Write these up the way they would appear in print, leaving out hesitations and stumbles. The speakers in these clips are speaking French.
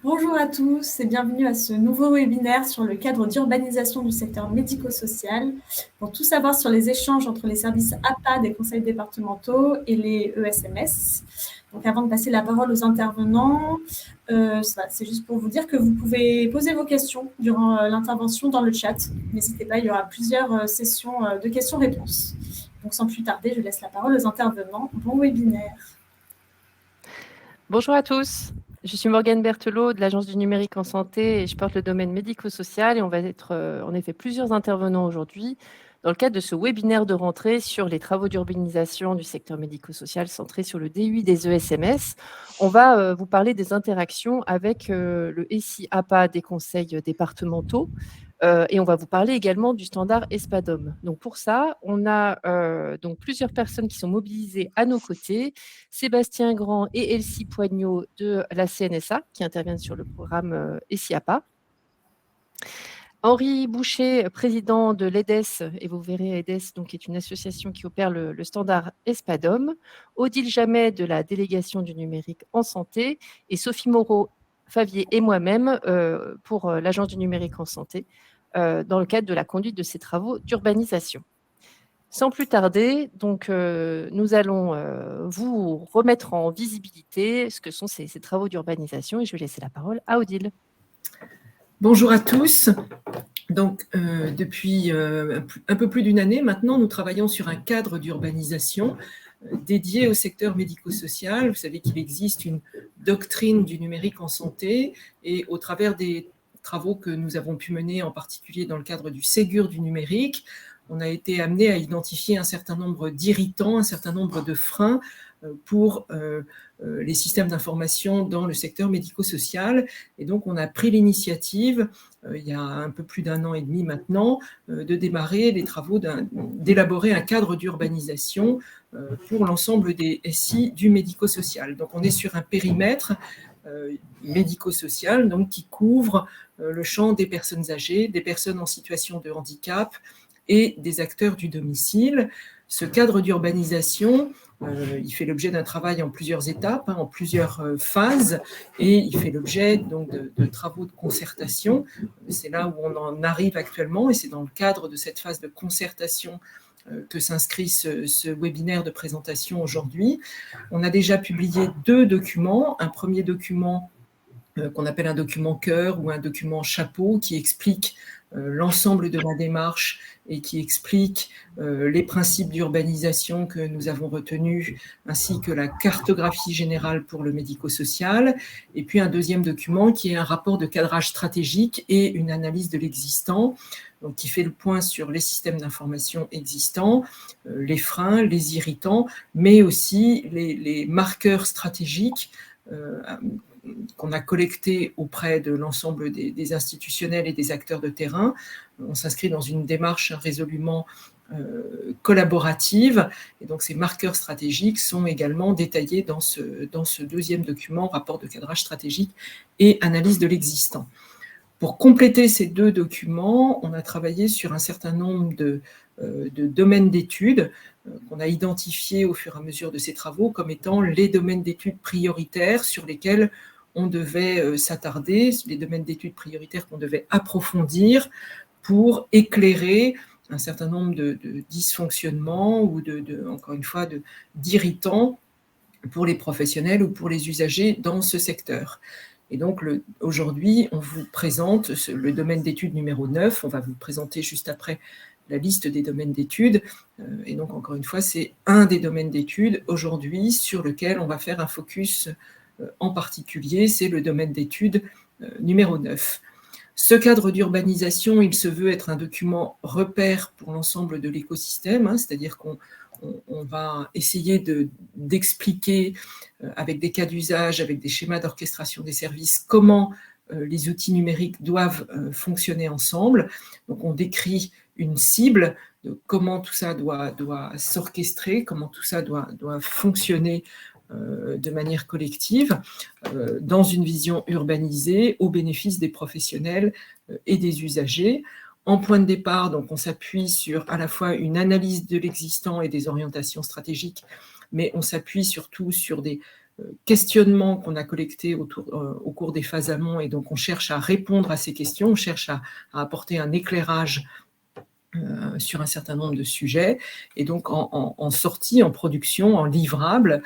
Bonjour à tous et bienvenue à ce nouveau webinaire sur le cadre d'urbanisation du secteur médico-social. Pour tout savoir sur les échanges entre les services APA des conseils départementaux et les ESMS. Donc avant de passer la parole aux intervenants, c'est juste pour vous dire que vous pouvez poser vos questions durant l'intervention dans le chat. N'hésitez pas, il y aura plusieurs sessions de questions-réponses. Donc sans plus tarder, je laisse la parole aux intervenants. Bon webinaire. Bonjour à tous, je suis Morgane Berthelot de l'Agence du numérique en santé et je porte le domaine médico-social et on va être en effet plusieurs intervenants aujourd'hui dans le cadre de ce webinaire de rentrée sur les travaux d'urbanisation du secteur médico-social centré sur le DUI des ESMS. On va vous parler des interactions avec le SI-APA des conseils départementaux. Et on va vous parler également du standard ESPADOM. Donc pour ça, on a donc plusieurs personnes qui sont mobilisées à nos côtés. Sébastien Grand et Elsie Poignot de la CNSA qui interviennent sur le programme ESIAPA. Henri Boucher, président de l'EDES, et vous verrez EDES donc, est une association qui opère le standard ESPADOM, Odile Jamet de la délégation du numérique en santé et Sophie Moreau-Favier et moi-même pour l'Agence du numérique en santé dans le cadre de la conduite de ces travaux d'urbanisation. Sans plus tarder, donc, nous allons vous remettre en visibilité ce que sont ces travaux d'urbanisation et je vais laisser la parole à Odile. Bonjour à tous. Donc, depuis un peu plus d'une année maintenant, nous travaillons sur un cadre d'urbanisation dédié au secteur médico-social. Vous savez qu'il existe une doctrine du numérique en santé et au travers des travaux que nous avons pu mener, en particulier dans le cadre du Ségur du numérique, on a été amené à identifier un certain nombre d'irritants, un certain nombre de freins pour les systèmes d'information dans le secteur médico-social. Et donc, on a pris l'initiative, il y a un peu plus d'un an et demi maintenant, de démarrer les travaux d'élaborer un cadre d'urbanisation pour l'ensemble des SI du médico-social. Donc, on est sur un périmètre médico-social donc, qui couvre le champ des personnes âgées, des personnes en situation de handicap et des acteurs du domicile. Ce cadre d'urbanisation, il fait l'objet d'un travail en plusieurs étapes, en plusieurs phases, et il fait l'objet donc de travaux de concertation. C'est là où on en arrive actuellement, et c'est dans le cadre de cette phase de concertation que s'inscrit ce webinaire de présentation aujourd'hui. On a déjà publié 2 documents. Un premier document qu'on appelle un document cœur ou un document chapeau qui explique l'ensemble de la démarche et qui explique les principes d'urbanisation que nous avons retenus, ainsi que la cartographie générale pour le médico-social, et puis un deuxième document qui est un rapport de cadrage stratégique et une analyse de l'existant, donc qui fait le point sur les systèmes d'information existants, les freins, les irritants, mais aussi les marqueurs stratégiques qu'on a collecté auprès de l'ensemble des institutionnels et des acteurs de terrain. On s'inscrit dans une démarche résolument collaborative, et donc ces marqueurs stratégiques sont également détaillés dans ce deuxième document, rapport de cadrage stratégique et analyse de l'existant. Pour compléter ces 2 documents, on a travaillé sur un certain nombre de domaines d'études qu'on a identifiés au fur et à mesure de ces travaux comme étant les domaines d'études prioritaires sur lesquels on devait s'attarder, les domaines d'études prioritaires qu'on devait approfondir pour éclairer un certain nombre de dysfonctionnements ou encore une fois, d'irritants pour les professionnels ou pour les usagers dans ce secteur. Et donc, aujourd'hui, on vous présente le domaine d'études numéro 9. On va vous présenter juste après la liste des domaines d'études. Et donc, encore une fois, c'est un des domaines d'études aujourd'hui sur lequel on va faire un focus en particulier, c'est le domaine d'études numéro 9. Ce cadre d'urbanisation, il se veut être un document repère pour l'ensemble de l'écosystème, c'est-à-dire qu'on va essayer d'expliquer avec des cas d'usage, avec des schémas d'orchestration des services, comment les outils numériques doivent fonctionner ensemble. Donc on décrit une cible de comment tout ça doit s'orchestrer, comment tout ça doit fonctionner de manière collective, dans une vision urbanisée au bénéfice des professionnels et des usagers. En point de départ, donc, on s'appuie sur à la fois une analyse de l'existant et des orientations stratégiques, mais on s'appuie surtout sur des questionnements qu'on a collectés au cours des phases amont, et donc on cherche à répondre à ces questions, on cherche à apporter un éclairage sur un certain nombre de sujets, et donc en sortie, en production, en livrable.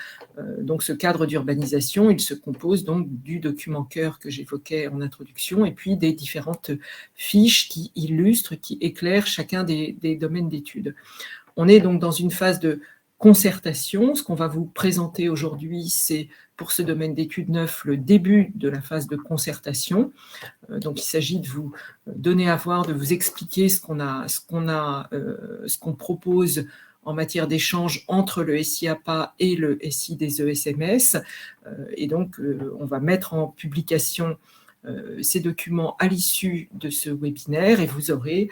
Donc ce cadre d'urbanisation, il se compose donc du document cœur que j'évoquais en introduction, et puis des différentes fiches qui illustrent, qui éclairent chacun des domaines d'études. On est donc dans une phase de concertation. Ce qu'on va vous présenter aujourd'hui, c'est pour ce domaine d'études 9 le début de la phase de concertation. Donc, il s'agit de vous donner à voir, de vous expliquer ce qu'on propose en matière d'échange entre le SI-APA et le SI des ESMS. Et donc, on va mettre en publication ces documents à l'issue de ce webinaire, et vous aurez,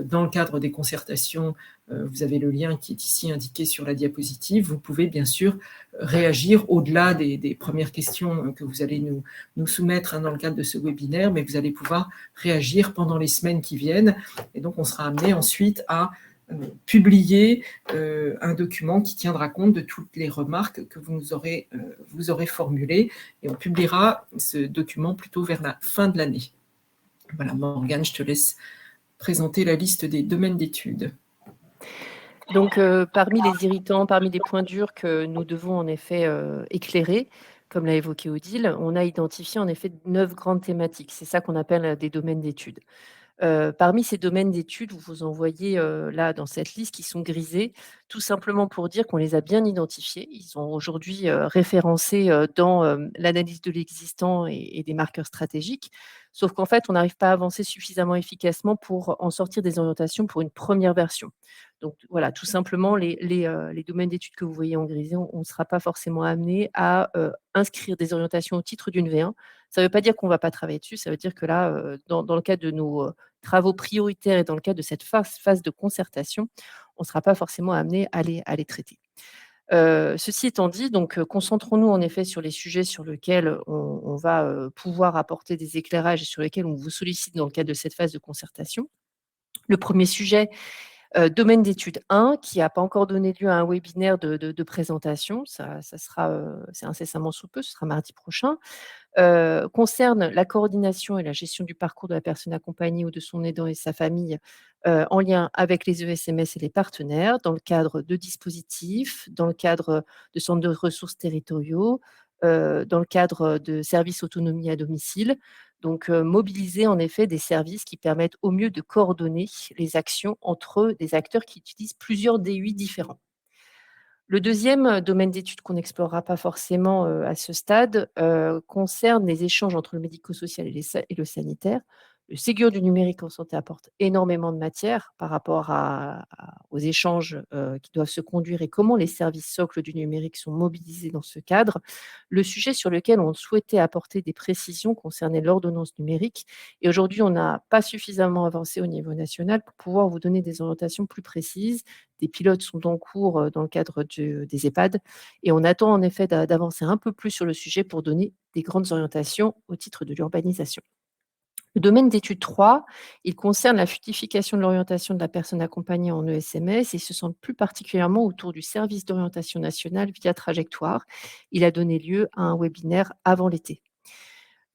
dans le cadre des concertations, vous avez le lien qui est ici indiqué sur la diapositive. Vous pouvez bien sûr réagir au-delà des premières questions que vous allez nous soumettre dans le cadre de ce webinaire, mais vous allez pouvoir réagir pendant les semaines qui viennent. Et donc, on sera amené ensuite à publier un document qui tiendra compte de toutes les remarques que vous aurez formulées, et on publiera ce document plutôt vers la fin de l'année. Voilà, Morgane, je te laisse présenter la liste des domaines d'études. Donc, parmi les irritants, parmi les points durs que nous devons en effet éclairer, comme l'a évoqué Odile, on a identifié en effet 9 grandes thématiques. C'est ça qu'on appelle des domaines d'études. Parmi ces domaines d'études, vous en voyez là dans cette liste qui sont grisés, tout simplement pour dire qu'on les a bien identifiés. Ils sont aujourd'hui référencés dans l'analyse de l'existant et des marqueurs stratégiques. Sauf qu'en fait, on n'arrive pas à avancer suffisamment efficacement pour en sortir des orientations pour une première version. Donc voilà, tout simplement, les domaines d'études que vous voyez en grisé, on ne sera pas forcément amené à inscrire des orientations au titre d'une V1. Ça ne veut pas dire qu'on ne va pas travailler dessus, ça veut dire que là, dans le cadre de nos travaux prioritaires et dans le cadre de cette phase de concertation, on ne sera pas forcément amené à les traiter. Ceci étant dit, donc concentrons-nous en effet sur les sujets sur lesquels on va pouvoir apporter des éclairages et sur lesquels on vous sollicite dans le cadre de cette phase de concertation. Le premier sujet, domaine d'études 1, qui n'a pas encore donné lieu à un webinaire de présentation, ça sera, c'est incessamment sous peu, ce sera mardi prochain. Concerne la coordination et la gestion du parcours de la personne accompagnée ou de son aidant et sa famille, en lien avec les ESMS et les partenaires, dans le cadre de dispositifs, dans le cadre de centres de ressources territoriaux, dans le cadre de services autonomie à domicile. Donc, mobiliser en effet des services qui permettent au mieux de coordonner les actions entre des acteurs qui utilisent plusieurs DUI différents. Le deuxième domaine d'études qu'on n'explorera pas forcément à ce stade concerne les échanges entre le médico-social et le sanitaire. Le Ségur du numérique en santé apporte énormément de matière par rapport aux échanges qui doivent se conduire et comment les services socles du numérique sont mobilisés dans ce cadre. Le sujet sur lequel on souhaitait apporter des précisions concernait l'ordonnance numérique, et aujourd'hui on n'a pas suffisamment avancé au niveau national pour pouvoir vous donner des orientations plus précises. Des pilotes sont en cours dans le cadre des EHPAD, et on attend en effet d'avancer un peu plus sur le sujet pour donner des grandes orientations au titre de l'urbanisation. Le domaine d'étude 3, il concerne la fluidification de l'orientation de la personne accompagnée en ESMS, et se centre plus particulièrement autour du service d'orientation nationale via trajectoire. Il a donné lieu à un webinaire avant l'été.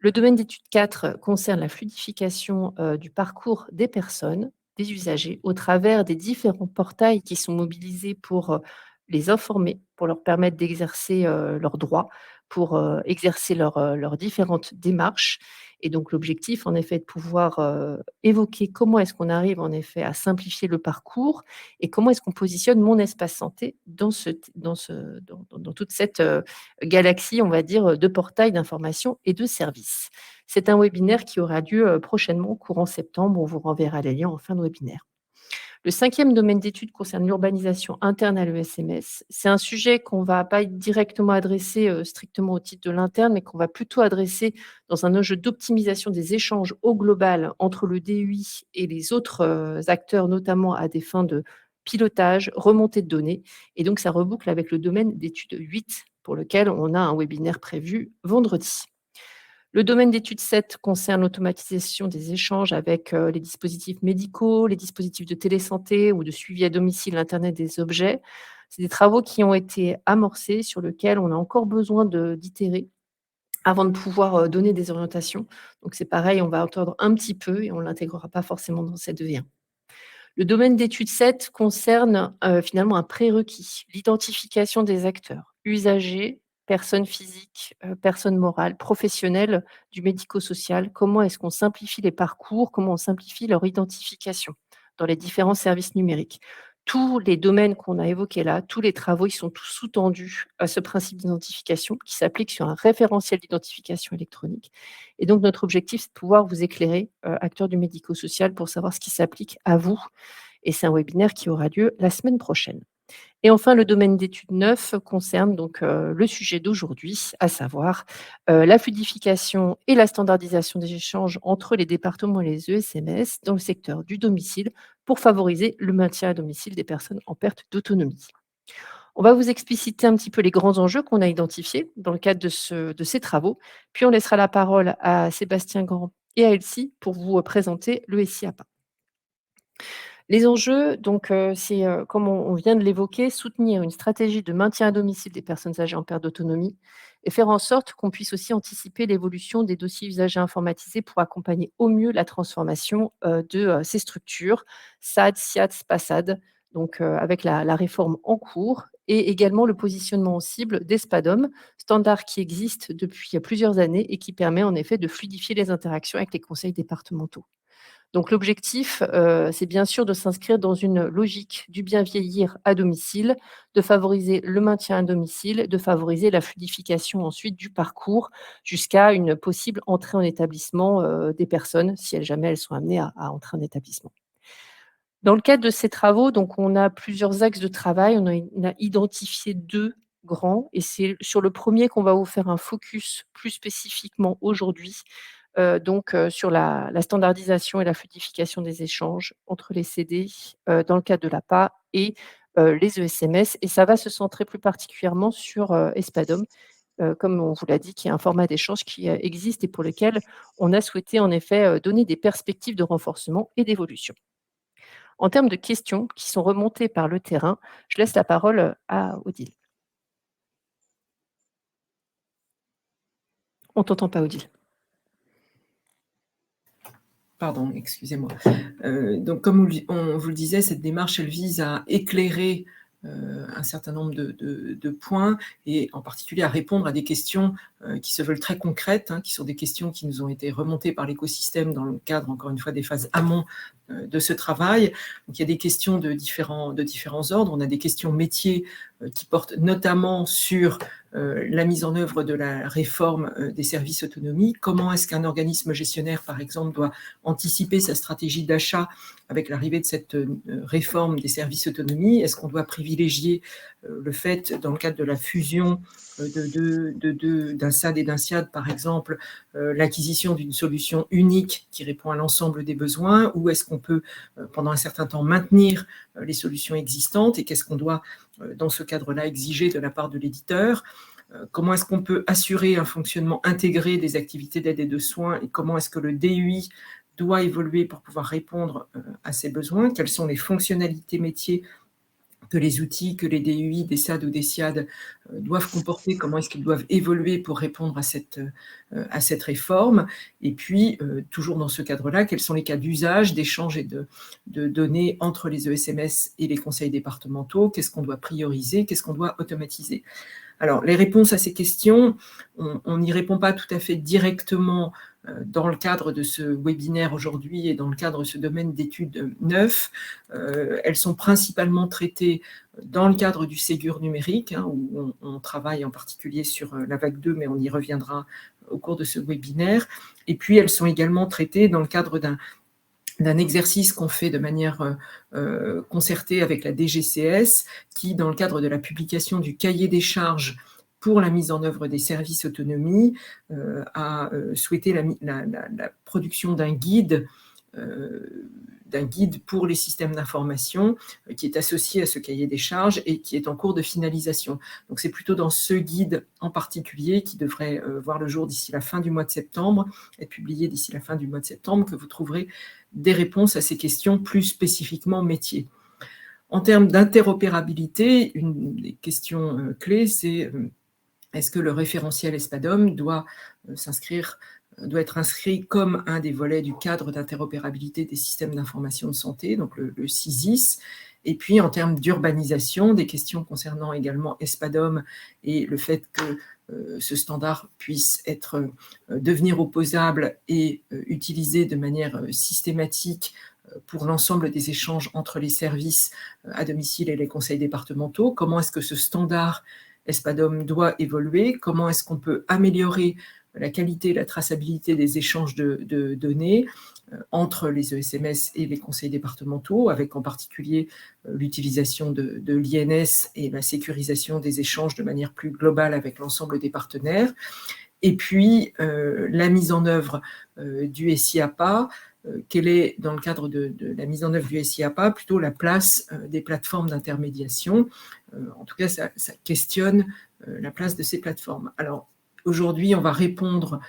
Le domaine d'étude 4 concerne la fluidification du parcours des personnes, des usagers, au travers des différents portails qui sont mobilisés pour les informer, pour leur permettre d'exercer leurs droits, pour exercer leurs différentes démarches. Et donc l'objectif, en effet, est de pouvoir évoquer comment est-ce qu'on arrive en effet à simplifier le parcours et comment est-ce qu'on positionne mon espace santé dans toute cette galaxie, on va dire, de portails d'information et de services. C'est un webinaire qui aura lieu prochainement, courant septembre. On vous renverra les liens en fin de webinaire. Le 5e domaine d'étude concerne l'urbanisation interne à l'ESMS. C'est un sujet qu'on ne va pas directement adresser strictement au titre de l'interne, mais qu'on va plutôt adresser dans un enjeu d'optimisation des échanges au global entre le DUI et les autres acteurs, notamment à des fins de pilotage, remontée de données. Et donc, ça reboucle avec le domaine d'étude 8, pour lequel on a un webinaire prévu vendredi. Le domaine d'étude 7 concerne l'automatisation des échanges avec les dispositifs médicaux, les dispositifs de télésanté ou de suivi à domicile, Internet des objets. C'est des travaux qui ont été amorcés, sur lesquels on a encore besoin d'itérer avant de pouvoir donner des orientations. Donc c'est pareil, on va attendre un petit peu et on ne l'intégrera pas forcément dans cette V1. Le domaine d'étude 7 concerne finalement un prérequis, l'identification des acteurs, usagers, personnes physiques, personnes morales, professionnels du médico-social. Comment est-ce qu'on simplifie les parcours? Comment on simplifie leur identification dans les différents services numériques? Tous les domaines qu'on a évoqués là, tous les travaux, ils sont tous sous-tendus à ce principe d'identification qui s'applique sur un référentiel d'identification électronique. Et donc, notre objectif, c'est de pouvoir vous éclairer, acteurs du médico-social, pour savoir ce qui s'applique à vous. Et c'est un webinaire qui aura lieu la semaine prochaine. Et enfin, le domaine d'étude 9 concerne donc le sujet d'aujourd'hui, à savoir la fluidification et la standardisation des échanges entre les départements et les ESMS dans le secteur du domicile pour favoriser le maintien à domicile des personnes en perte d'autonomie. On va vous expliciter un petit peu les grands enjeux qu'on a identifiés dans le cadre de ces travaux, puis on laissera la parole à Sébastien Grand et à Elsie pour vous présenter le SIAPA. Les enjeux, donc, c'est, comme on vient de l'évoquer, soutenir une stratégie de maintien à domicile des personnes âgées en perte d'autonomie et faire en sorte qu'on puisse aussi anticiper l'évolution des dossiers usagers informatisés pour accompagner au mieux la transformation, de, ces structures, SAD, SIAD, SPASAD, donc, avec la réforme en cours et également le positionnement en cible des SPADOM, standard qui existe depuis plusieurs années et qui permet en effet de fluidifier les interactions avec les conseils départementaux. Donc l'objectif, c'est bien sûr de s'inscrire dans une logique du bien vieillir à domicile, de favoriser le maintien à domicile, de favoriser la fluidification ensuite du parcours jusqu'à une possible entrée en établissement, des personnes, si jamais elles sont amenées à entrer en établissement. Dans le cadre de ces travaux, donc on a plusieurs axes de travail. On a identifié 2 grands et c'est sur le premier qu'on va vous faire un focus plus spécifiquement aujourd'hui. Donc sur la standardisation et la fluidification des échanges entre les CD, dans le cadre de l'APA et les ESMS, et ça va se centrer plus particulièrement sur Espadom, comme on vous l'a dit, qui est un format d'échange qui existe et pour lequel on a souhaité en effet donner des perspectives de renforcement et d'évolution. En termes de questions qui sont remontées par le terrain, je laisse la parole à Odile. On t'entend pas, Odile. Pardon, excusez-moi. Donc, comme on vous le disait, cette démarche, elle vise à éclairer un certain nombre de points et en particulier à répondre à des questions qui se veulent très concrètes, qui sont des questions qui nous ont été remontées par l'écosystème dans le cadre, encore une fois, des phases amont de ce travail. Donc, il y a des questions de différents ordres. On a des questions métiers qui portent notamment sur la mise en œuvre de la réforme des services autonomie. Comment est-ce qu'un organisme gestionnaire, par exemple, doit anticiper sa stratégie d'achat avec l'arrivée de cette réforme des services autonomie? Est-ce qu'on doit privilégier le fait, dans le cadre de la fusion d'un SAD et d'un SIAD, par exemple, l'acquisition d'une solution unique qui répond à l'ensemble des besoins, ou est-ce qu'on peut, pendant un certain temps, maintenir les solutions existantes, et qu'est-ce qu'on doit, dans ce cadre-là, exiger de la part de l'éditeur? Comment est-ce qu'on peut assurer un fonctionnement intégré des activités d'aide et de soins, et comment est-ce que le DUI doit évoluer pour pouvoir répondre à ces besoins? Quelles sont les fonctionnalités métiers que les outils, que les DUI, des SAD ou des SIAD doivent comporter? Comment est-ce qu'ils doivent évoluer pour répondre à cette réforme? Et puis, toujours dans ce cadre-là, quels sont les cas d'usage, d'échange et de données entre les ESMS et les conseils départementaux? Qu'est-ce qu'on doit prioriser? Qu'est-ce qu'on doit automatiser? Alors, les réponses à ces questions, on n'y répond pas tout à fait directement dans le cadre de ce webinaire aujourd'hui et dans le cadre de ce domaine d'études 9. Elles sont principalement traitées dans le cadre du Ségur numérique, où on travaille en particulier sur la vague 2, mais on y reviendra au cours de ce webinaire. Et puis, elles sont également traitées dans le cadre d'un exercice qu'on fait de manière concertée avec la DGCS, qui, dans le cadre de la publication du cahier des charges pour la mise en œuvre des services autonomie, a souhaité la production d'un guide pour les systèmes d'information qui est associé à ce cahier des charges et qui est en cours de finalisation. Donc c'est plutôt dans ce guide en particulier, qui devrait voir le jour d'ici la fin du mois de septembre, être publié d'ici la fin du mois de septembre, que vous trouverez des réponses à ces questions plus spécifiquement métiers. En termes d'interopérabilité, une des questions clés, c'est est-ce que le référentiel ESPADOM doit être inscrit comme un des volets du cadre d'interopérabilité des systèmes d'information de santé, donc le CISIS. Et puis, en termes d'urbanisation, des questions concernant également ESPADOM et le fait que ce standard puisse devenir opposable et utilisé de manière systématique pour l'ensemble des échanges entre les services à domicile et les conseils départementaux. Comment est-ce que ce standard ESPADOM doit évoluer? Comment est-ce qu'on peut améliorer la qualité et la traçabilité des échanges de données entre les ESMS et les conseils départementaux, avec en particulier l'utilisation de l'INS et la sécurisation des échanges de manière plus globale avec l'ensemble des partenaires. Et puis, la mise en œuvre du SIAPA. Quelle est, dans le cadre de la mise en œuvre du SIAPA, plutôt la place des plateformes d'intermédiation? En tout cas, ça questionne la place de ces plateformes. Alors, aujourd'hui, on va répondre,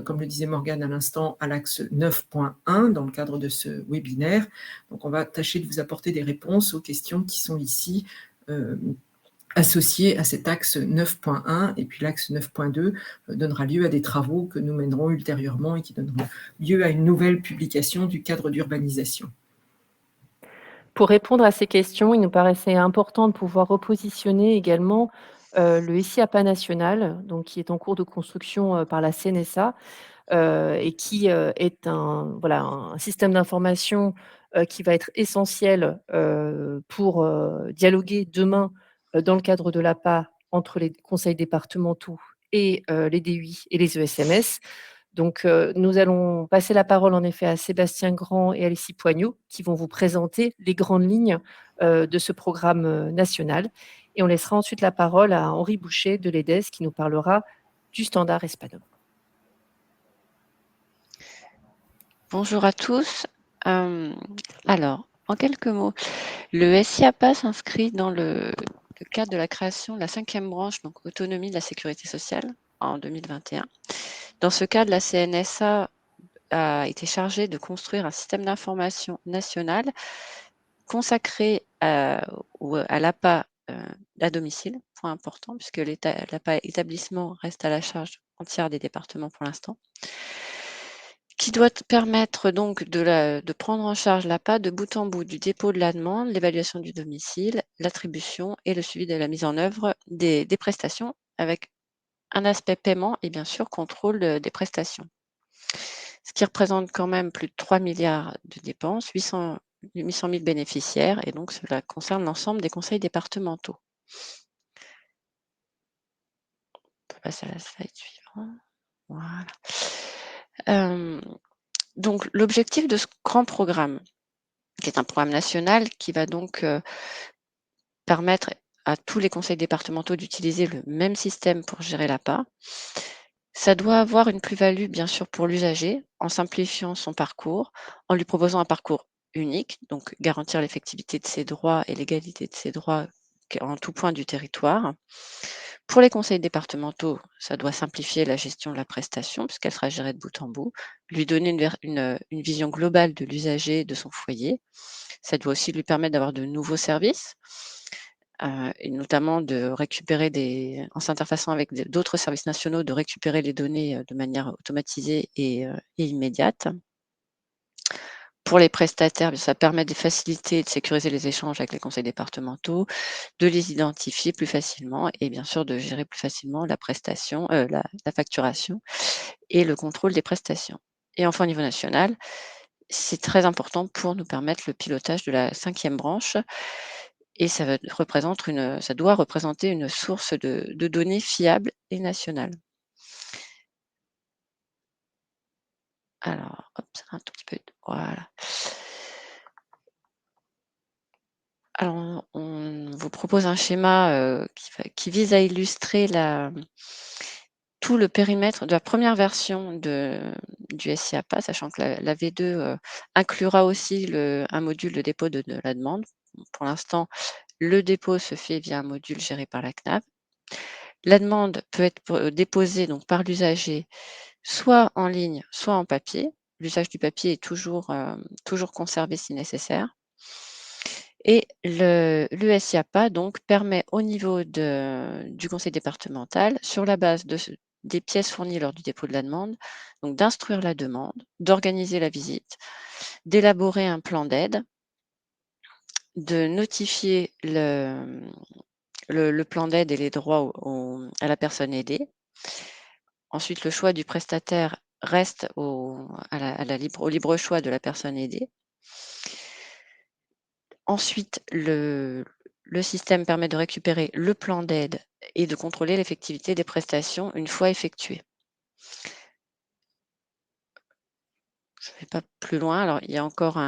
comme le disait Morgane à l'instant, à l'axe 9.1 dans le cadre de ce webinaire. Donc, on va tâcher de vous apporter des réponses aux questions qui sont ici associées à cet axe 9.1, et puis l'axe 9.2 donnera lieu à des travaux que nous mènerons ultérieurement et qui donneront lieu à une nouvelle publication du cadre d'urbanisation. Pour répondre à ces questions, il nous paraissait important de pouvoir repositionner également le SIAPA national, donc qui est en cours de construction par la CNSA, et qui est un système d'information qui va être essentiel pour dialoguer demain dans le cadre de l'APA entre les conseils départementaux et les DUI et les ESMS. Donc, nous allons passer la parole en effet à Sébastien Grand et Alexis Poignot qui vont vous présenter les grandes lignes de ce programme national. Et on laissera ensuite la parole à Henri Boucher de l'EDES qui nous parlera du standard ESPADOM. Bonjour à tous. Alors, en quelques mots, le SIAPA s'inscrit dans le cadre de la création de la 5e branche, donc autonomie de la sécurité sociale, en 2021. Dans ce cadre, la CNSA a été chargée de construire un système d'information national consacré à l'APA à domicile, point important, puisque l'APA établissement reste à la charge entière des départements pour l'instant, qui doit permettre donc de prendre en charge l'APA de bout en bout, du dépôt de la demande, l'évaluation du domicile, l'attribution et le suivi de la mise en œuvre des prestations, avec un aspect paiement et bien sûr contrôle des prestations. Ce qui représente quand même plus de 3 milliards de dépenses, 800 000 bénéficiaires, et donc cela concerne l'ensemble des conseils départementaux. On peut passer à la slide suivante. Voilà. Donc, l'objectif de ce grand programme, qui est un programme national qui va donc permettre à tous les conseils départementaux d'utiliser le même système pour gérer l'APA, ça doit avoir une plus-value, bien sûr, pour l'usager, en simplifiant son parcours, en lui proposant un parcours unique, donc garantir l'effectivité de ses droits et l'égalité de ses droits en tout point du territoire. Pour les conseils départementaux, ça doit simplifier la gestion de la prestation, puisqu'elle sera gérée de bout en bout, lui donner une vision globale de l'usager, de son foyer. Ça doit aussi lui permettre d'avoir de nouveaux services, et notamment de récupérer en s'interfaçant avec d'autres services nationaux, de récupérer les données de manière automatisée et immédiate. Pour les prestataires, ça permet de faciliter et de sécuriser les échanges avec les conseils départementaux, de les identifier plus facilement et bien sûr de gérer plus facilement la prestation, la facturation et le contrôle des prestations. Et enfin, au niveau national, c'est très important pour nous permettre le pilotage de la 5e branche, et ça doit représenter une source de données fiable et nationale. Alors, hop, un tout petit peu. Voilà. Alors, on vous propose un schéma qui vise à illustrer tout le périmètre de la première version du SIAPA, sachant que la V2 inclura aussi un module de dépôt de la demande. Pour l'instant, le dépôt se fait via un module géré par la CNAV. La demande peut être déposée donc, par l'usager soit en ligne, soit en papier. L'usage du papier est toujours conservé si nécessaire. Et le SIAPA donc permet au niveau du conseil départemental, sur la base des pièces fournies lors du dépôt de la demande, donc d'instruire la demande, d'organiser la visite, d'élaborer un plan d'aide, de notifier le plan d'aide et les droits à la personne aidée. Ensuite, le choix du prestataire reste au libre choix de la personne aidée. Ensuite, le système permet de récupérer le plan d'aide et de contrôler l'effectivité des prestations une fois effectuées. Je ne vais pas plus loin. Alors, il y a encore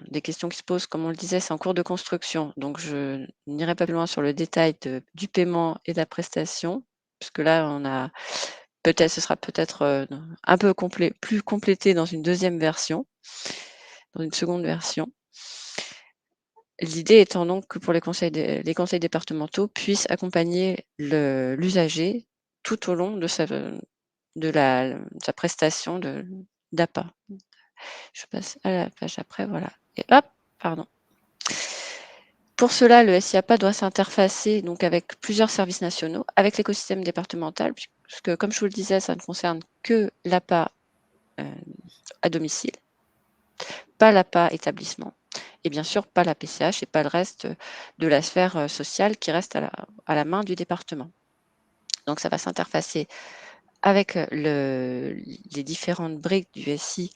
des questions qui se posent. Comme on le disait, c'est en cours de construction. Donc, je n'irai pas plus loin sur le détail du paiement et de la prestation, puisque là, ce sera peut-être un peu plus complété dans une deuxième version, dans une seconde version. L'idée étant donc que pour les conseils départementaux puissent accompagner l'usager tout au long de sa prestation d'APA. Je passe à la page après, voilà. Et hop, pardon. Pour cela, le SIAPA doit s'interfacer donc avec plusieurs services nationaux, avec l'écosystème départemental, puisque comme je vous le disais, ça ne concerne que l'APA à domicile, pas l'APA établissement, et bien sûr pas la PCH et pas le reste de la sphère sociale qui reste à la main du département. Donc ça va s'interfacer avec les différentes briques du SI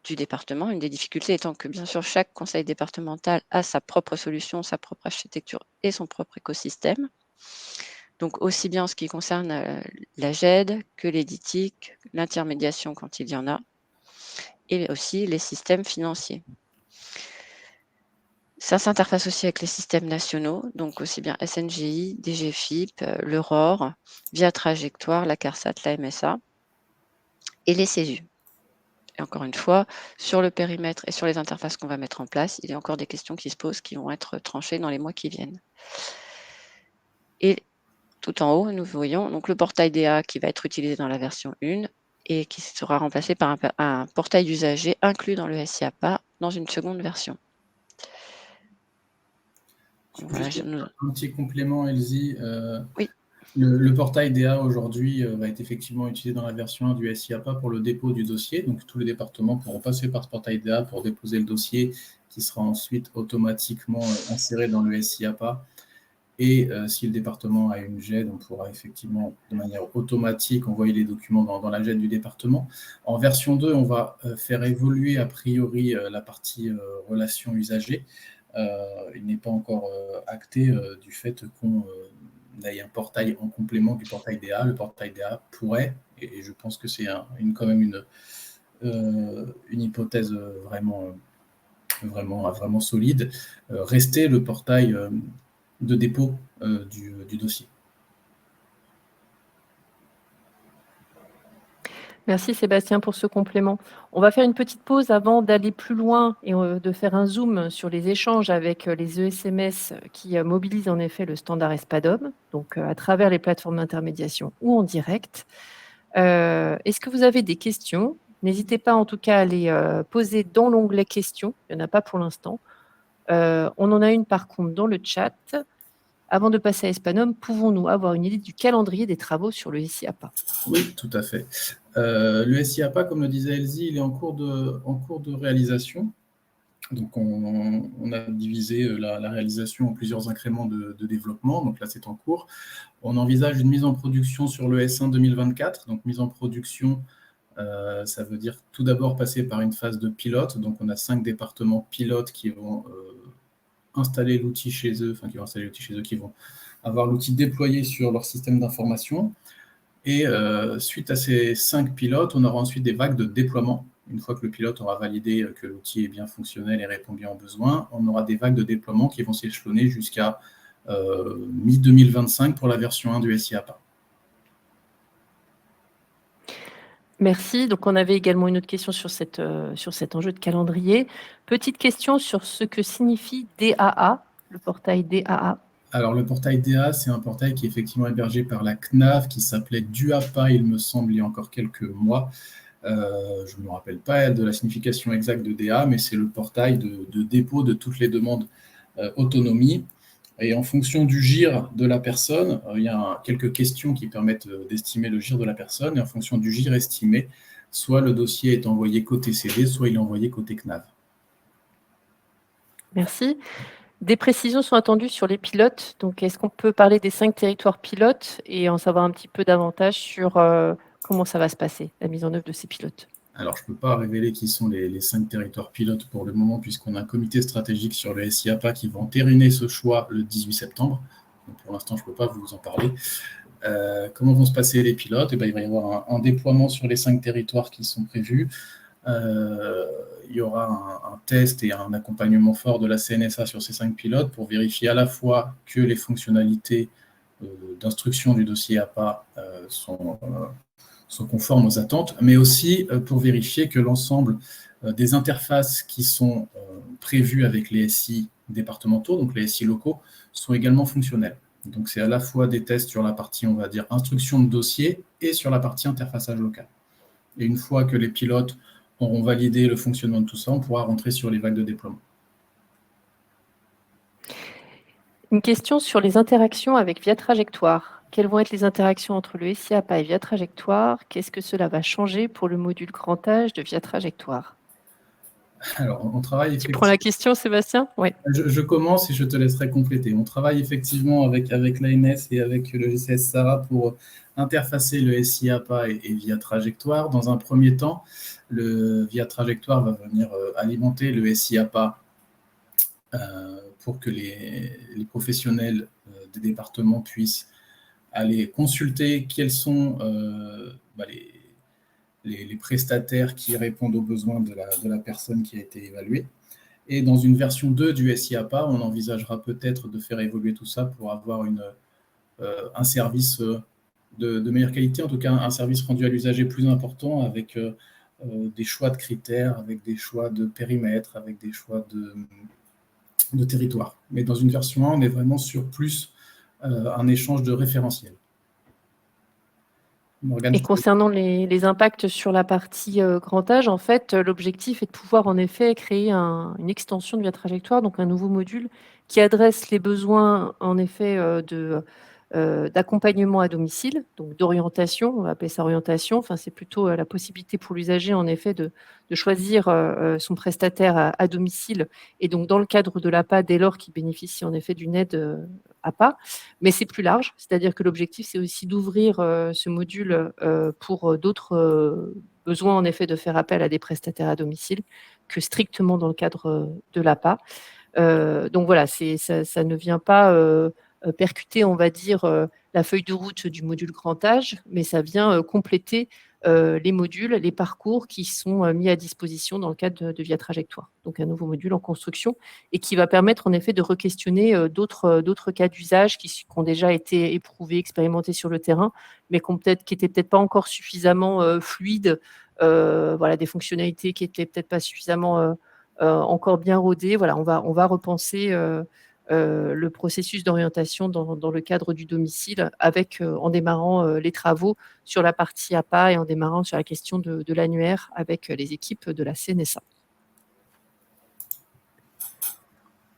du département. Une des difficultés étant que bien sûr chaque conseil départemental a sa propre solution, sa propre architecture et son propre écosystème. Donc aussi bien en ce qui concerne la GED que l'éditique, l'intermédiation quand il y en a, et aussi les systèmes financiers. Ça s'interface aussi avec les systèmes nationaux, donc aussi bien SNGI, DGFIP, l'Aurore, via Trajectoire, la CARSAT, la MSA et les CESU. Et encore une fois, sur le périmètre et sur les interfaces qu'on va mettre en place, il y a encore des questions qui se posent qui vont être tranchées dans les mois qui viennent. Et tout en haut, nous voyons donc le portail DA qui va être utilisé dans la version 1 et qui sera remplacé par un portail d'usager inclus dans le SIAPA dans une seconde version. Voilà, un petit complément, Elsie. Oui. Le portail DA aujourd'hui va être effectivement utilisé dans la version 1 du SIAPA pour le dépôt du dossier. Donc tous les départements pourront passer par ce portail DA pour déposer le dossier qui sera ensuite automatiquement inséré dans le SIAPA. Et si le département a une GED, on pourra effectivement de manière automatique envoyer les documents dans la GED du département. En version 2, on va faire évoluer a priori la partie relation usagée. Il n'est pas encore acté du fait qu'on ait un portail en complément du portail DA. Le portail DA pourrait, et je pense que c'est quand même une hypothèse vraiment solide, rester le portail de dépôt du dossier. Merci Sébastien pour ce complément. On va faire une petite pause avant d'aller plus loin et de faire un zoom sur les échanges avec les ESMS qui mobilisent en effet le standard ESPADOM, donc à travers les plateformes d'intermédiation ou en direct. Est-ce que vous avez des questions? N'hésitez pas en tout cas à les poser dans l'onglet questions. Il n'y en a pas pour l'instant. On en a une par contre dans le chat. Avant de passer à Espanum, pouvons-nous avoir une idée du calendrier des travaux sur le SIAPA? Oui, tout à fait. Le SIAPA, comme le disait Elsie, il est en cours de réalisation. Donc, on a divisé la réalisation en plusieurs incréments de développement. Donc là, c'est en cours. On envisage une mise en production sur le S1 2024. Donc, mise en production, ça veut dire tout d'abord passer par une phase de pilote. Donc, on a 5 départements pilotes qui vont installer l'outil chez eux, qui vont avoir l'outil déployé sur leur système d'information. Et suite à ces 5 pilotes, on aura ensuite des vagues de déploiement. Une fois que le pilote aura validé que l'outil est bien fonctionnel et répond bien aux besoins, on aura des vagues de déploiement qui vont s'échelonner jusqu'à mi-2025 pour la version 1 du SIAPA. Merci. Donc, on avait également une autre question sur cet enjeu de calendrier. Petite question sur ce que signifie DAA, le portail DAA. Alors, le portail DA, c'est un portail qui est effectivement hébergé par la CNAV, qui s'appelait DUAPA, il me semble, il y a encore quelques mois. Je ne me rappelle pas de la signification exacte de DA, mais c'est le portail de dépôt de toutes les demandes autonomie. Et en fonction du GIR de la personne, il y a quelques questions qui permettent d'estimer le GIR de la personne. Et en fonction du GIR estimé, soit le dossier est envoyé côté CD, soit il est envoyé côté CNAV. Merci. Des précisions sont attendues sur les pilotes. Donc, est-ce qu'on peut parler des 5 territoires pilotes et en savoir un petit peu davantage sur comment ça va se passer, la mise en œuvre de ces pilotes? Alors, je ne peux pas révéler qui sont les 5 territoires pilotes pour le moment, puisqu'on a un comité stratégique sur le SIAPA qui va entériner ce choix le 18 septembre. Donc, pour l'instant, je ne peux pas vous en parler. Comment vont se passer les pilotes? Il va y avoir un déploiement sur les 5 territoires qui sont prévus. Il y aura un test et un accompagnement fort de la CNSA sur ces 5 pilotes pour vérifier à la fois que les fonctionnalités d'instruction du dossier APA sont conformes aux attentes, mais aussi pour vérifier que l'ensemble des interfaces qui sont prévues avec les SI départementaux, donc les SI locaux, sont également fonctionnelles. Donc c'est à la fois des tests sur la partie, on va dire, instruction de dossier et sur la partie interfaçage local. Et une fois que les pilotes auront validé le fonctionnement de tout ça, on pourra rentrer sur les vagues de déploiement. Une question sur les interactions avec Via Trajectoire. Quelles vont être les interactions entre le SIAPA et Via Trajectoire? Qu'est-ce que cela va changer pour le module grand âge de Via Trajectoire? Alors, on travaille Tu prends la question, Sébastien? Oui. Je commence et je te laisserai compléter. On travaille effectivement avec l'ANS et avec le GCS SARA pour interfacer le SIAPA et Via Trajectoire. Dans un premier temps, le Via Trajectoire va venir alimenter le SIAPA pour que les professionnels des départements puissent aller consulter quels sont les prestataires qui répondent aux besoins de la personne qui a été évaluée. Et dans une version 2 du SIAPA, on envisagera peut-être de faire évoluer tout ça pour avoir un service de meilleure qualité, en tout cas un service rendu à l'usager plus important, avec des choix de critères, avec des choix de périmètre, avec des choix de territoire. Mais dans une version 1, on est vraiment sur plus un échange de référentiels. Et concernant les impacts sur la partie grand âge, en fait, l'objectif est de pouvoir en effet créer une extension de Via Trajectoire, donc un nouveau module qui adresse les besoins en effet d'accompagnement à domicile, donc d'orientation, on va appeler ça orientation, enfin c'est plutôt la possibilité pour l'usager en effet de choisir son prestataire à domicile, et donc dans le cadre de l'APA dès lors qu'il bénéficie en effet d'une aide APA, mais c'est plus large, c'est-à-dire que l'objectif c'est aussi d'ouvrir ce module pour d'autres besoins en effet de faire appel à des prestataires à domicile que strictement dans le cadre de l'APA. Donc voilà, ça ne vient pas percuter, on va dire, la feuille de route du module grand âge, mais ça vient compléter les modules, les parcours qui sont mis à disposition dans le cadre de Via Trajectoire. Donc un nouveau module en construction et qui va permettre en effet de re-questionner d'autres cas d'usage qui ont déjà été éprouvés, expérimentés sur le terrain, mais qui n'étaient peut-être pas encore suffisamment fluides, voilà, des fonctionnalités qui n'étaient peut-être pas suffisamment encore bien rodées. Voilà, on va repenser le processus d'orientation dans le cadre du domicile, en démarrant les travaux sur la partie APA et en démarrant sur la question de l'annuaire avec les équipes de la CNSA.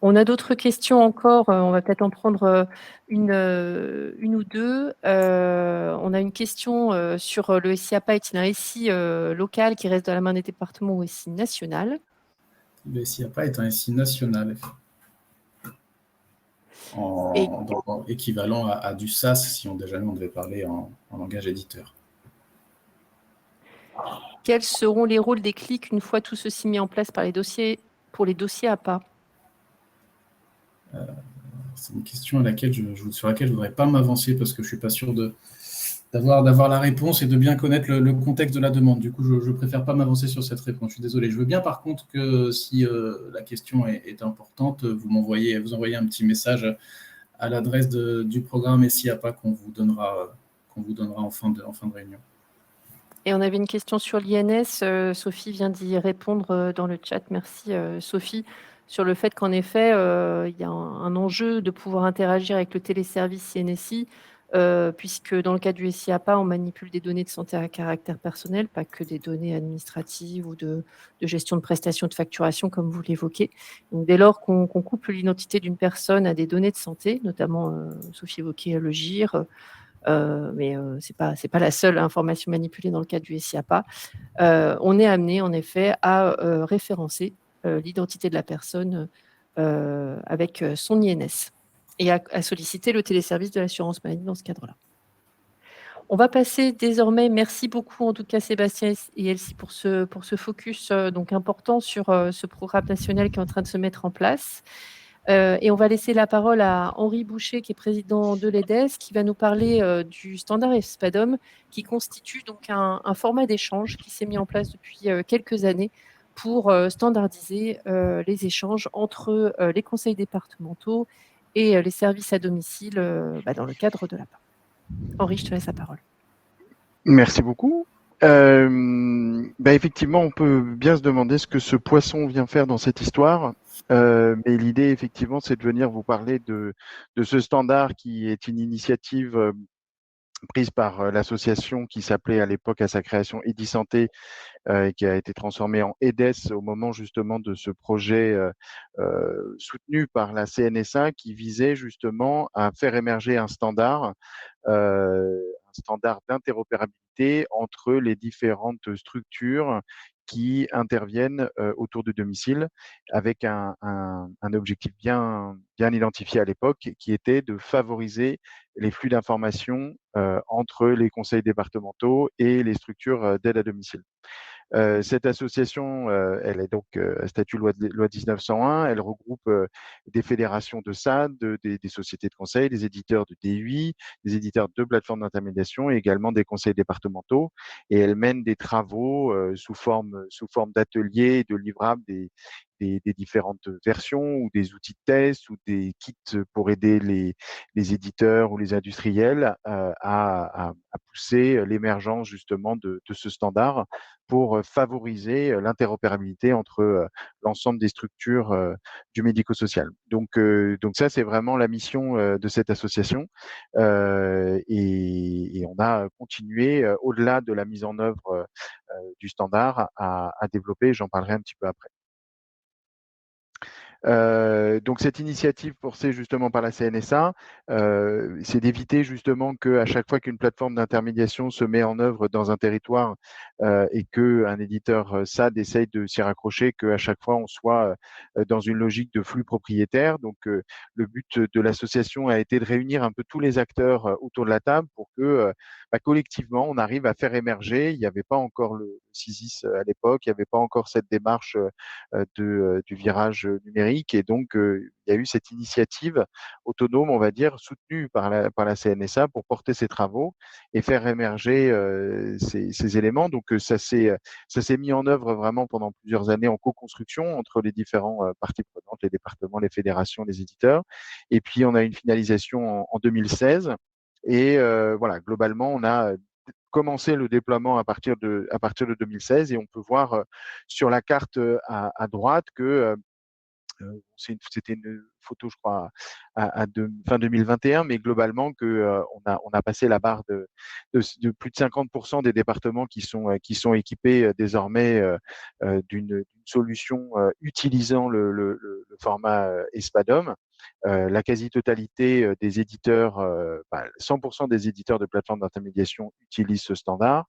On a d'autres questions encore, on va peut-être en prendre une ou deux. On a une question sur le SIAPA est-il un SI local qui reste dans la main des départements ou SI national? Le SIAPA est un SI national. Équivalent à du SAS, si on devait parler en langage éditeur. Quels seront les rôles des clics une fois tout ceci mis en place pour les dossiers APA? C'est une question sur laquelle je ne voudrais pas m'avancer parce que je ne suis pas sûr d'avoir la réponse et de bien connaître le contexte de la demande. Du coup, je ne préfère pas m'avancer sur cette réponse. Je suis désolé. Je veux bien, par contre, que si la question est importante, vous envoyez un petit message à l'adresse du programme SIAPA qu'on vous donnera en fin de réunion. Et on avait une question sur l'INS. Sophie vient d'y répondre dans le chat. Merci, Sophie, sur le fait qu'en effet, il y a un enjeu de pouvoir interagir avec le téléservice CNSI puisque dans le cas du SIAPA, on manipule des données de santé à caractère personnel, pas que des données administratives ou de gestion de prestations de facturation, comme vous l'évoquez. Donc, dès lors qu'on couple l'identité d'une personne à des données de santé, notamment, Sophie évoquait le GIR, mais c'est pas la seule information manipulée dans le cas du SIAPA, on est amené, en effet, à référencer l'identité de la personne avec son INS et à solliciter le téléservice de l'assurance maladie dans ce cadre-là. On va passer désormais, merci beaucoup en tout cas Sébastien et Elsie pour ce focus donc important sur ce programme national qui est en train de se mettre en place. Et on va laisser la parole à Henri Boucher, qui est président de l'EDES, qui va nous parler du standard ESPADOM, qui constitue donc un format d'échange qui s'est mis en place depuis quelques années pour standardiser les échanges entre les conseils départementaux et les services à domicile dans le cadre de l'APA. Henri, je te laisse la parole. Merci beaucoup. Effectivement, on peut bien se demander ce que ce poisson vient faire dans cette histoire. Mais l'idée, effectivement, c'est de venir vous parler de ce standard qui est une initiative prise par l'association qui s'appelait à l'époque à sa création EdiSanté, qui a été transformée en EDES au moment justement de ce projet soutenu par la CNSA qui visait justement à faire émerger un standard d'interopérabilité entre les différentes structures qui interviennent autour du domicile, avec un objectif bien identifié à l'époque, qui était de favoriser les flux d'informations entre les conseils départementaux et les structures d'aide à domicile. Cette association, elle est donc à statut loi 1901. Elle regroupe des fédérations de SAD, des sociétés de conseil, des éditeurs de DUI, des éditeurs de plateformes d'intermédiation et également des conseils départementaux. Et elle mène des travaux sous forme d'ateliers, de livrables, des différentes versions ou des outils de test ou des kits pour aider les éditeurs ou les industriels à pousser l'émergence justement de ce standard pour favoriser l'interopérabilité entre l'ensemble des structures du médico-social. Donc ça, c'est vraiment la mission de cette association. Et on a continué, au-delà de la mise en œuvre du standard, à développer, j'en parlerai un petit peu après. Donc cette initiative portée justement par la CNSA, c'est d'éviter justement qu'à chaque fois qu'une plateforme d'intermédiation se met en œuvre dans un territoire et qu'un éditeur SAD essaye de s'y raccrocher, qu'à chaque fois on soit dans une logique de flux propriétaire. Donc le but de l'association a été de réunir un peu tous les acteurs autour de la table pour que collectivement on arrive à faire émerger. Il n'y avait pas encore le CISIS à l'époque, il n'y avait pas encore cette démarche du virage numérique. Et donc, il y a eu cette initiative autonome, on va dire, soutenue par la CNSA pour porter ces travaux et faire émerger ces éléments. Donc, ça s'est mis en œuvre vraiment pendant plusieurs années en co-construction entre les différents parties prenantes, les départements, les fédérations, les éditeurs. Et puis, on a une finalisation en 2016. Et voilà, globalement, on a commencé le déploiement à partir de 2016 et on peut voir sur la carte à droite que c'était une photo, je crois, fin 2021, mais globalement on a passé la barre de plus de 50% des départements qui sont équipés désormais d'une solution utilisant le format ESPADOM. La quasi-totalité des éditeurs, 100% des éditeurs de plateformes d'intermédiation utilisent ce standard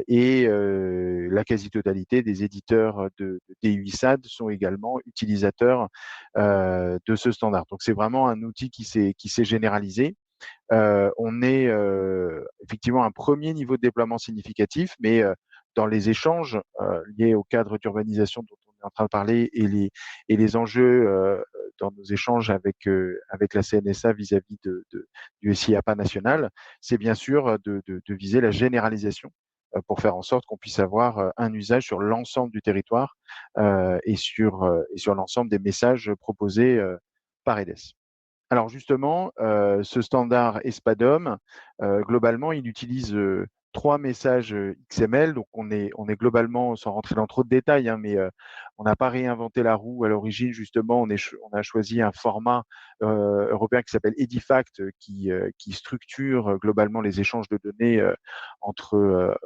et la quasi-totalité des éditeurs de DUI-SAD sont également utilisateurs de ce standard. Donc, c'est vraiment un outil qui s'est généralisé. On est effectivement à un premier niveau de déploiement significatif, mais dans les échanges liés au cadre d'urbanisation dont on est en train de parler et les enjeux dans nos échanges avec la CNSA vis-à-vis du SIAPA national, c'est bien sûr de viser la généralisation pour faire en sorte qu'on puisse avoir un usage sur l'ensemble du territoire et sur l'ensemble des messages proposés par EDES. Alors justement, ce standard ESPADOM, globalement, il utilise 3 messages XML. Donc, on est globalement, sans rentrer dans trop de détails, mais on n'a pas réinventé la roue à l'origine. Justement, on a choisi un format européen qui s'appelle Edifact, qui structure globalement les échanges de données entre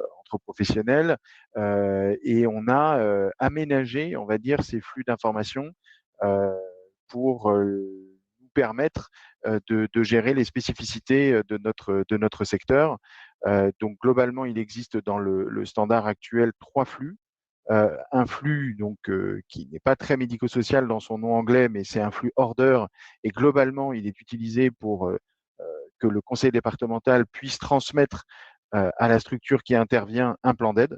professionnels. Et on a aménagé, on va dire, ces flux d'informations pour nous permettre de gérer les spécificités de notre secteur. Donc globalement, il existe dans le standard actuel 3 flux. Un flux donc qui n'est pas très médico-social dans son nom anglais, mais c'est un flux order, et globalement, il est utilisé pour que le conseil départemental puisse transmettre à la structure qui intervient un plan d'aide.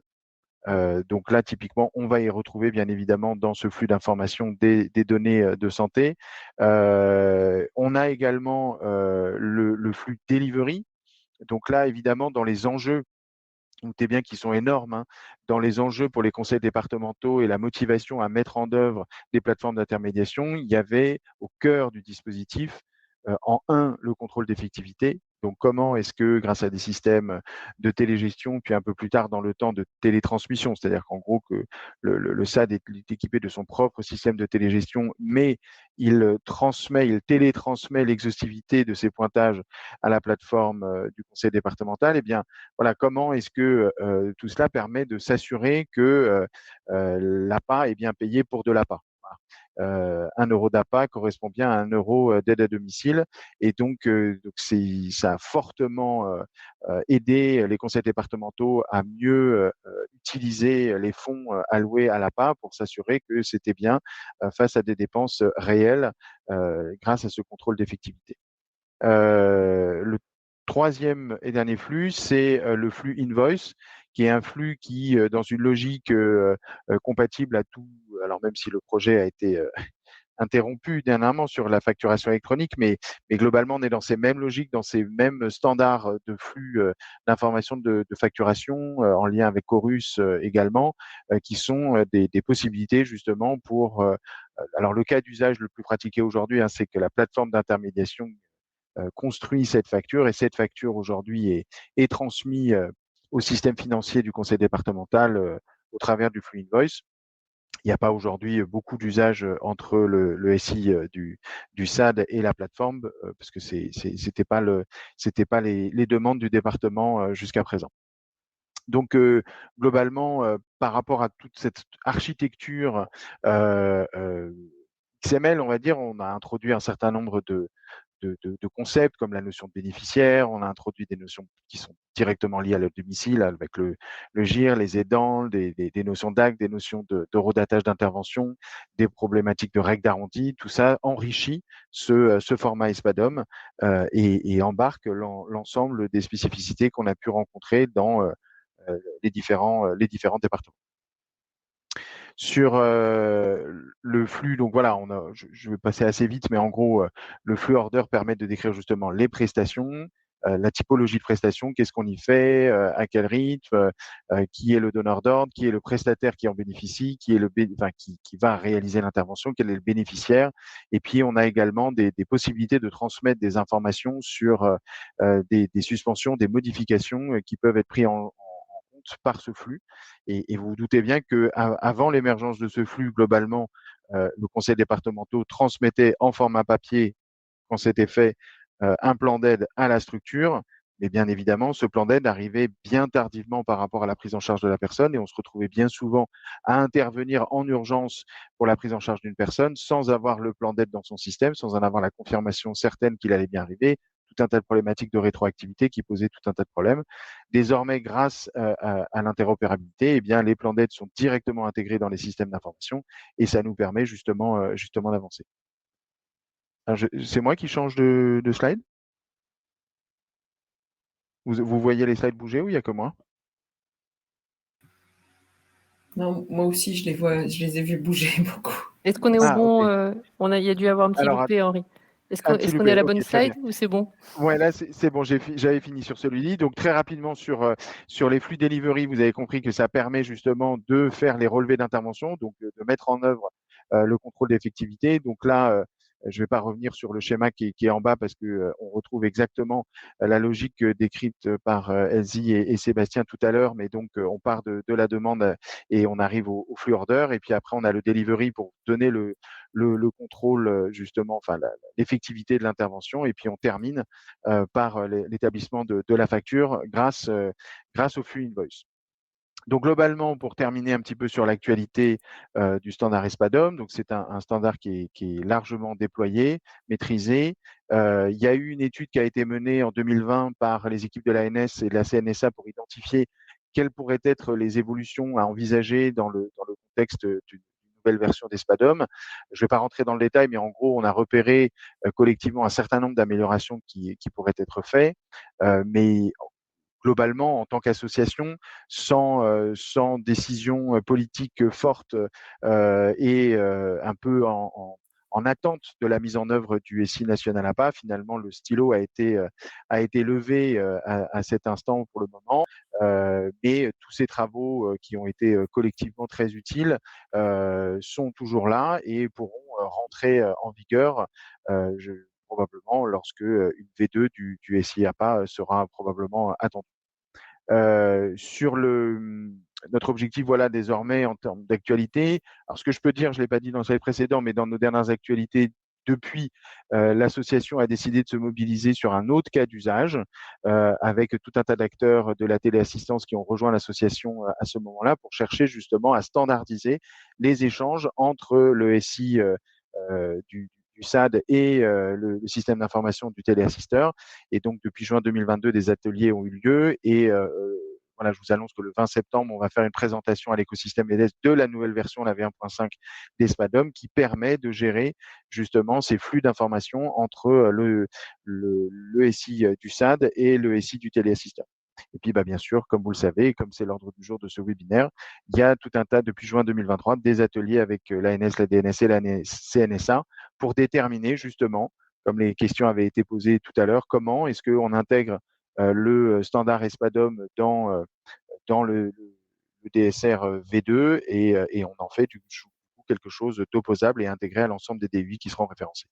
Donc là, typiquement, on va y retrouver bien évidemment dans ce flux d'informations des données de santé. On a également le flux delivery. Donc là, évidemment, dans les enjeux, notez bien qu'ils sont énormes, dans les enjeux pour les conseils départementaux et la motivation à mettre en œuvre des plateformes d'intermédiation, il y avait au cœur du dispositif, en le contrôle d'effectivité. Donc, comment est-ce que, grâce à des systèmes de télégestion, puis un peu plus tard dans le temps de télétransmission, c'est-à-dire qu'en gros, que le SAD est équipé de son propre système de télégestion, mais il télétransmet l'exhaustivité de ses pointages à la plateforme du conseil départemental. Eh bien, voilà, comment est-ce que tout cela permet de s'assurer que l'APA est bien payé pour de l'APA. 1 euro d'APA correspond bien à 1 euro d'aide à domicile. Et donc ça a fortement aidé les conseils départementaux à mieux utiliser les fonds alloués à l'APA pour s'assurer que c'était bien face à des dépenses réelles grâce à ce contrôle d'effectivité. Le troisième et dernier flux, c'est le flux invoice, qui est un flux qui, dans une logique compatible à tout, alors même si le projet a été interrompu dernièrement sur la facturation électronique, mais globalement, on est dans ces mêmes logiques, dans ces mêmes standards de flux d'information de facturation, en lien avec Chorus également, qui sont des possibilités justement pour… alors, le cas d'usage le plus pratiqué aujourd'hui, c'est que la plateforme d'intermédiation construit cette facture, et cette facture aujourd'hui est transmise au système financier du conseil départemental au travers du flux invoice. Il n'y a pas aujourd'hui beaucoup d'usages entre le SI du SAD et la plateforme parce que c'était pas les demandes du département jusqu'à présent. Donc globalement, par rapport à toute cette architecture XML, on va dire, on a introduit un certain nombre de concepts comme la notion de bénéficiaire. On a introduit des notions qui sont directement liées à le domicile avec le GIR, les aidants, des notions d'actes, des notions d'eurodatage d'intervention, des problématiques de règles d'arrondi. Tout ça enrichit ce format ESPADOM et embarque l'ensemble des spécificités qu'on a pu rencontrer dans les différents départements. Sur le flux, donc voilà, je vais passer assez vite, mais en gros, le flux order permet de décrire justement les prestations, la typologie de prestations, qu'est-ce qu'on y fait, à quel rythme, qui est le donneur d'ordre, qui est le prestataire qui en bénéficie, qui va réaliser l'intervention, quel est le bénéficiaire. Et puis, on a également des possibilités de transmettre des informations sur des suspensions, des modifications qui peuvent être prises en compte par ce flux. Et vous vous doutez bien qu'avant l'émergence de ce flux, globalement, le conseil départemental transmettait en format papier, quand c'était fait, un plan d'aide à la structure. Mais bien évidemment, ce plan d'aide arrivait bien tardivement par rapport à la prise en charge de la personne, et on se retrouvait bien souvent à intervenir en urgence pour la prise en charge d'une personne sans avoir le plan d'aide dans son système, sans en avoir la confirmation certaine qu'il allait bien arriver. Tout un tas de problématiques de rétroactivité qui posaient tout un tas de problèmes. Désormais, grâce à l'interopérabilité, les plans d'aide sont directement intégrés dans les systèmes d'information, et ça nous permet justement d'avancer. C'est moi qui change de slide? Vous voyez les slides bouger ou il n'y a que moi? Non, moi aussi, je les ai vus bouger beaucoup. Est-ce qu'on est au bon okay. Il y a dû avoir un petit loupé, Henri. Est-ce qu'on est à la bonne slide ou c'est bon? Ouais, là, c'est bon, j'avais fini sur celui-ci. Donc, très rapidement, sur les flux delivery, vous avez compris que ça permet justement de faire les relevés d'intervention, donc de mettre en œuvre le contrôle d'effectivité. Donc là, Je ne vais pas revenir sur le schéma qui est en bas parce que on retrouve exactement la logique décrite par Elsie et Sébastien tout à l'heure, mais donc on part de la demande et on arrive au flux order, et puis après on a le delivery pour donner le contrôle justement, enfin l'effectivité de l'intervention, et puis on termine par l'établissement de la facture grâce au flux invoice. Donc globalement, pour terminer un petit peu sur l'actualité du standard ESPADOM, donc c'est un standard qui est largement déployé, maîtrisé. Il y a eu une étude qui a été menée en 2020 par les équipes de l'ANS et de la CNSA pour identifier quelles pourraient être les évolutions à envisager dans le contexte d'une nouvelle version d'ESPADOM. Je ne vais pas rentrer dans le détail, mais en gros, on a repéré collectivement un certain nombre d'améliorations qui pourraient être faites, mais globalement, en tant qu'association, sans décision politique forte et un peu en attente de la mise en œuvre du SI national APA, finalement, le stylo a été levé à cet instant pour le moment. Mais tous ces travaux qui ont été collectivement très utiles sont toujours là et pourront rentrer en vigueur probablement lorsque une V2 du SI APA sera probablement attendue. Sur notre objectif, voilà, désormais en termes d'actualité. Alors, ce que je peux dire, je ne l'ai pas dit dans le slide précédent, mais dans nos dernières actualités, depuis, l'association a décidé de se mobiliser sur un autre cas d'usage, avec tout un tas d'acteurs de la téléassistance qui ont rejoint l'association à ce moment-là pour chercher justement à standardiser les échanges entre le SI du SAD et le système d'information du téléassisteur. Et donc, depuis juin 2022, des ateliers ont eu lieu et voilà, je vous annonce que le 20 septembre, on va faire une présentation à l'écosystème EDES de la nouvelle version, la V1.5 d'ESPADOM, qui permet de gérer justement ces flux d'informations entre le SI du SAD et le SI du téléassisteur. Et puis, bien sûr, comme vous le savez, comme c'est l'ordre du jour de ce webinaire, il y a tout un tas, depuis juin 2023, des ateliers avec l'ANS, la DNS et la CNSA pour déterminer justement, comme les questions avaient été posées tout à l'heure, comment est-ce qu'on intègre le standard ESPADOM dans le DSR V2 et on en fait du coup quelque chose d'opposable et intégré à l'ensemble des DUI qui seront référencés.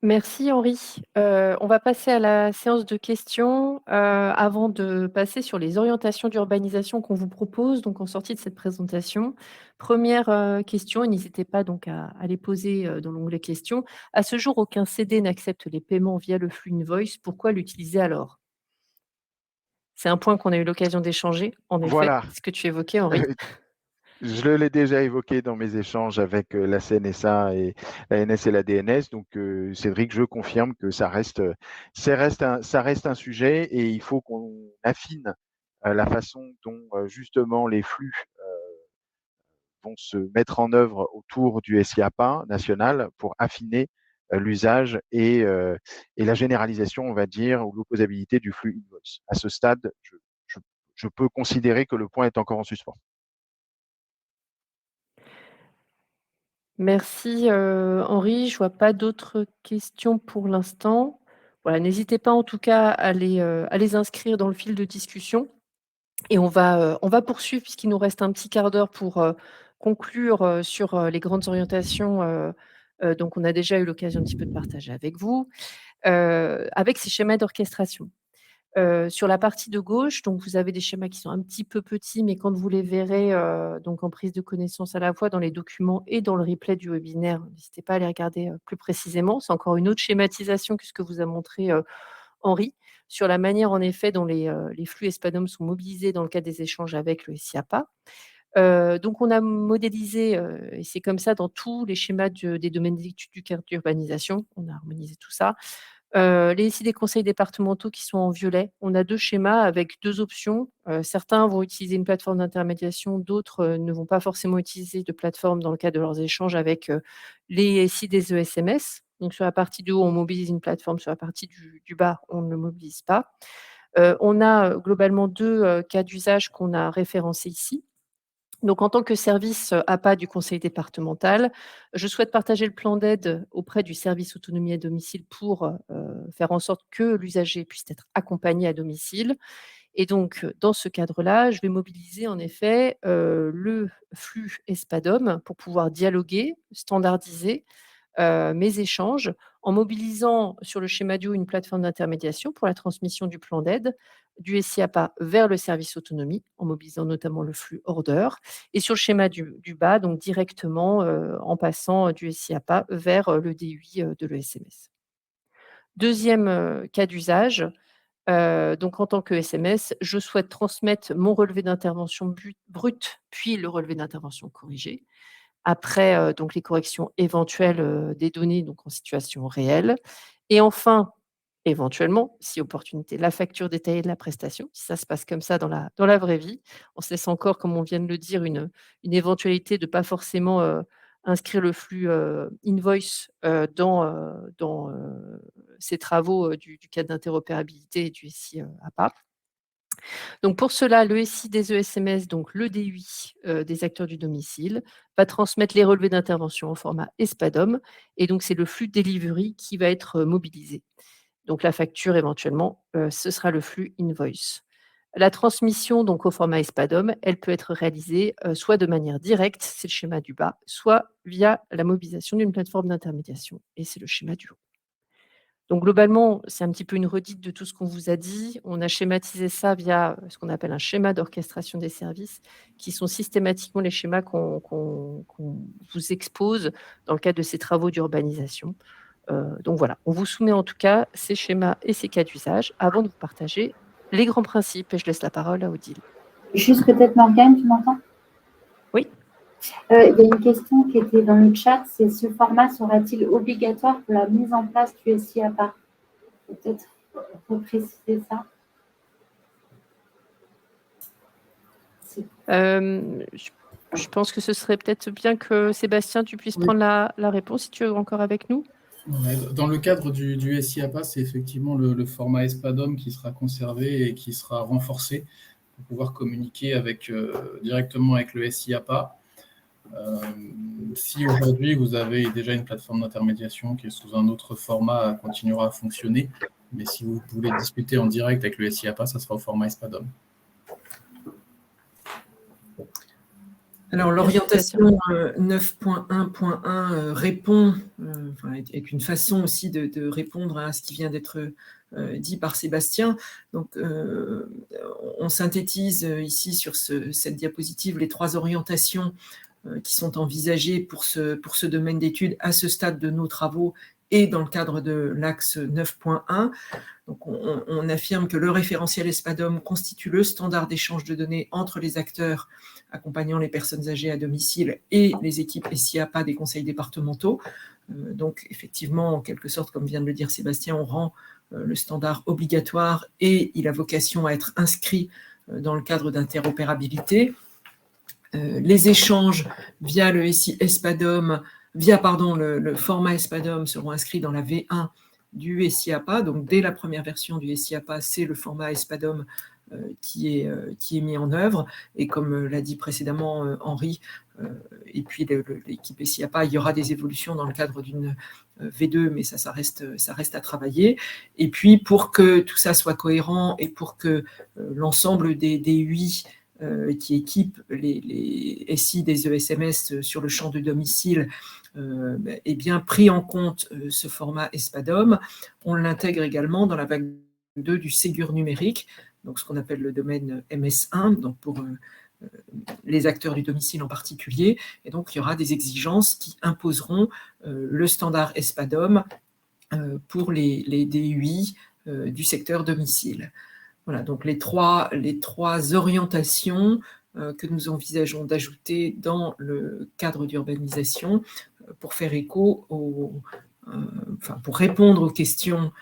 Merci Henri. On va passer à la séance de questions, avant de passer sur les orientations d'urbanisation qu'on vous propose, donc en sortie de cette présentation. Première question, et n'hésitez pas donc à les poser dans l'onglet questions. À ce jour, aucun CD n'accepte les paiements via le flux invoice. Pourquoi l'utiliser alors? C'est un point qu'on a eu l'occasion d'échanger, en effet, Voilà. ce que tu évoquais, Henri. Je l'ai déjà évoqué dans mes échanges avec la CNSA et la NS et la DNS. Donc, Cédric, je confirme que ça reste un sujet et il faut qu'on affine la façon dont justement les flux vont se mettre en œuvre autour du SIAPA national pour affiner l'usage et la généralisation, on va dire, ou l'opposabilité du flux invoice. À ce stade, je peux considérer que le point est encore en suspens. Merci, Henri. Je vois pas d'autres questions pour l'instant. Voilà, n'hésitez pas en tout cas à les inscrire dans le fil de discussion et on va poursuivre puisqu'il nous reste un petit quart d'heure pour, conclure, sur, les grandes orientations, donc on a déjà eu l'occasion un petit peu de partager avec vous, avec ces schémas d'orchestration. Sur la partie de gauche, donc vous avez des schémas qui sont un petit peu petits, mais quand vous les verrez, donc en prise de connaissance à la fois dans les documents et dans le replay du webinaire, n'hésitez pas à les regarder, plus précisément. C'est encore une autre schématisation que ce que vous a montré, Henri, sur la manière en effet dont les flux ESPADOM sont mobilisés dans le cadre des échanges avec le SIAPA. Donc on a modélisé, et c'est comme ça dans tous les schémas des domaines d'études du cadre d'urbanisation, on a harmonisé tout ça. Ici des conseils départementaux qui sont en violet. On a 2 schémas avec 2 options. Certains vont utiliser une plateforme d'intermédiation, d'autres, ne vont pas forcément utiliser de plateforme dans le cadre de leurs échanges avec, les SI des ESMS. Donc sur la partie du haut, on mobilise une plateforme, sur la partie du bas, on ne le mobilise pas. On a, globalement 2 cas d'usage qu'on a référencés ici. Donc, en tant que service APA du conseil départemental, je souhaite partager le plan d'aide auprès du service autonomie à domicile pour faire en sorte que l'usager puisse être accompagné à domicile. Et donc, dans ce cadre-là, je vais mobiliser en effet le flux ESPADOM pour pouvoir dialoguer, standardiser mes échanges en mobilisant sur le schéma DIO une plateforme d'intermédiation pour la transmission du plan d'aide du SIAPA vers le service autonomie, en mobilisant notamment le flux order, et sur le schéma du bas, donc directement en passant du SIAPA vers le DUI de l'ESMS. Deuxième cas d'usage, donc en tant que SMS, je souhaite transmettre mon relevé d'intervention brut, puis le relevé d'intervention corrigé, après donc les corrections éventuelles des données donc en situation réelle, et enfin, éventuellement, si opportunité, la facture détaillée de la prestation, si ça se passe comme ça dans la vraie vie. On se laisse encore, comme on vient de le dire, une éventualité de pas forcément inscrire le flux invoice dans ces travaux du cadre d'interopérabilité et du SI APA. Donc pour cela, le SI des ESMS, donc le DUI des acteurs du domicile, va transmettre les relevés d'intervention au format ESPADOM, et donc c'est le flux delivery qui va être mobilisé. Donc la facture éventuellement, ce sera le flux invoice. La transmission donc au format ESPADOM, elle peut être réalisée soit de manière directe, c'est le schéma du bas, soit via la mobilisation d'une plateforme d'intermédiation, et c'est le schéma du haut. Donc globalement, c'est un petit peu une redite de tout ce qu'on vous a dit. On a schématisé ça via ce qu'on appelle un schéma d'orchestration des services, qui sont systématiquement les schémas qu'on vous expose dans le cadre de ces travaux d'urbanisation. Donc voilà, on vous soumet en tout cas ces schémas et ces cas d'usage avant de vous partager les grands principes. Et je laisse la parole à Odile. Juste peut-être Morgane, tu m'entends? Oui. Il y a une question qui était dans le chat, c'est: ce format sera-t-il obligatoire pour la mise en place du SI APA? Peut-être repréciser ça. Je pense que ce serait peut-être bien que Sébastien, tu puisses prendre la réponse si tu es encore avec nous. Ouais, dans le cadre du SI APA, c'est effectivement le format ESPADOM qui sera conservé et qui sera renforcé pour pouvoir communiquer directement avec le SI APA. Si aujourd'hui vous avez déjà une plateforme d'intermédiation qui est sous un autre format, elle continuera à fonctionner. Mais si vous voulez discuter en direct avec le SI APA, ça sera au format ESPADOM. Alors, l'orientation 9.1.1 répond, est une façon aussi de répondre à ce qui vient d'être dit par Sébastien. Donc, on synthétise ici sur cette diapositive les 3 orientations qui sont envisagées pour ce domaine d'études à ce stade de nos travaux et dans le cadre de l'axe 9.1. Donc, on affirme que le référentiel ESPADOM constitue le standard d'échange de données entre les acteurs accompagnant les personnes âgées à domicile et les équipes SI APA des conseils départementaux. Donc, effectivement, en quelque sorte, comme vient de le dire Sébastien, on rend le standard obligatoire et il a vocation à être inscrit dans le cadre d'interopérabilité. Les échanges via le SI ESPADOM, le format ESPADOM seront inscrits dans la V1 du SI APA. Donc, dès la première version du SI APA, c'est le format ESPADOM qui est mis en œuvre. Et comme l'a dit précédemment Henri, et puis l'équipe SI APA, il y aura des évolutions dans le cadre d'une V2, mais ça reste à travailler. Et puis, pour que tout ça soit cohérent et pour que l'ensemble des 8 qui équipent les SI des ESMS sur le champ de domicile est bien pris en compte ce format ESPADOM. On l'intègre également dans la vague 2 du Ségur numérique, donc ce qu'on appelle le domaine MS1, donc pour les acteurs du domicile en particulier. Et donc, il y aura des exigences qui imposeront le standard ESPADOM pour les DUI du secteur domicile. Voilà, donc les trois orientations que nous envisageons d'ajouter dans le cadre d'urbanisation pour faire écho pour répondre aux questions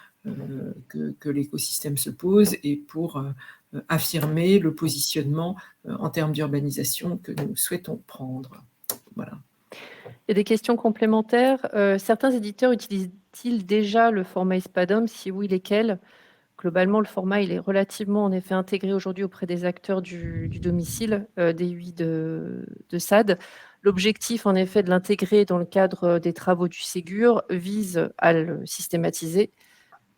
que l'écosystème se pose et pour affirmer le positionnement en termes d'urbanisation que nous souhaitons prendre. Voilà. Il y a des questions complémentaires. Certains éditeurs utilisent-ils déjà le format ESPADOM? Si oui, lesquels? Globalement, le format il est relativement en effet intégré aujourd'hui auprès des acteurs du domicile, des 8 de SAD. L'objectif, en effet, de l'intégrer dans le cadre des travaux du Ségur vise à le systématiser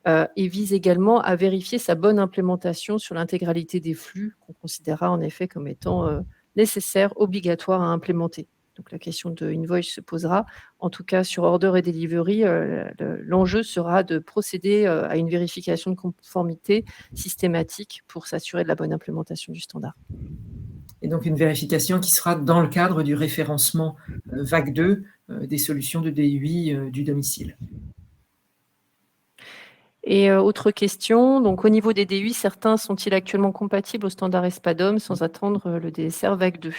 et vise également à vérifier sa bonne implémentation sur l'intégralité des flux qu'on considérera en effet comme étant nécessaires, obligatoires à implémenter. Donc la question de invoice se posera. En tout cas, sur order et delivery, l'enjeu sera de procéder à une vérification de conformité systématique pour s'assurer de la bonne implémentation du standard. Et donc une vérification qui sera dans le cadre du référencement vague 2 des solutions de DUI du domicile. Et autre question, donc au niveau des DUI, certains sont-ils actuellement compatibles au standard ESPADOM sans attendre le DSR vague 2 ?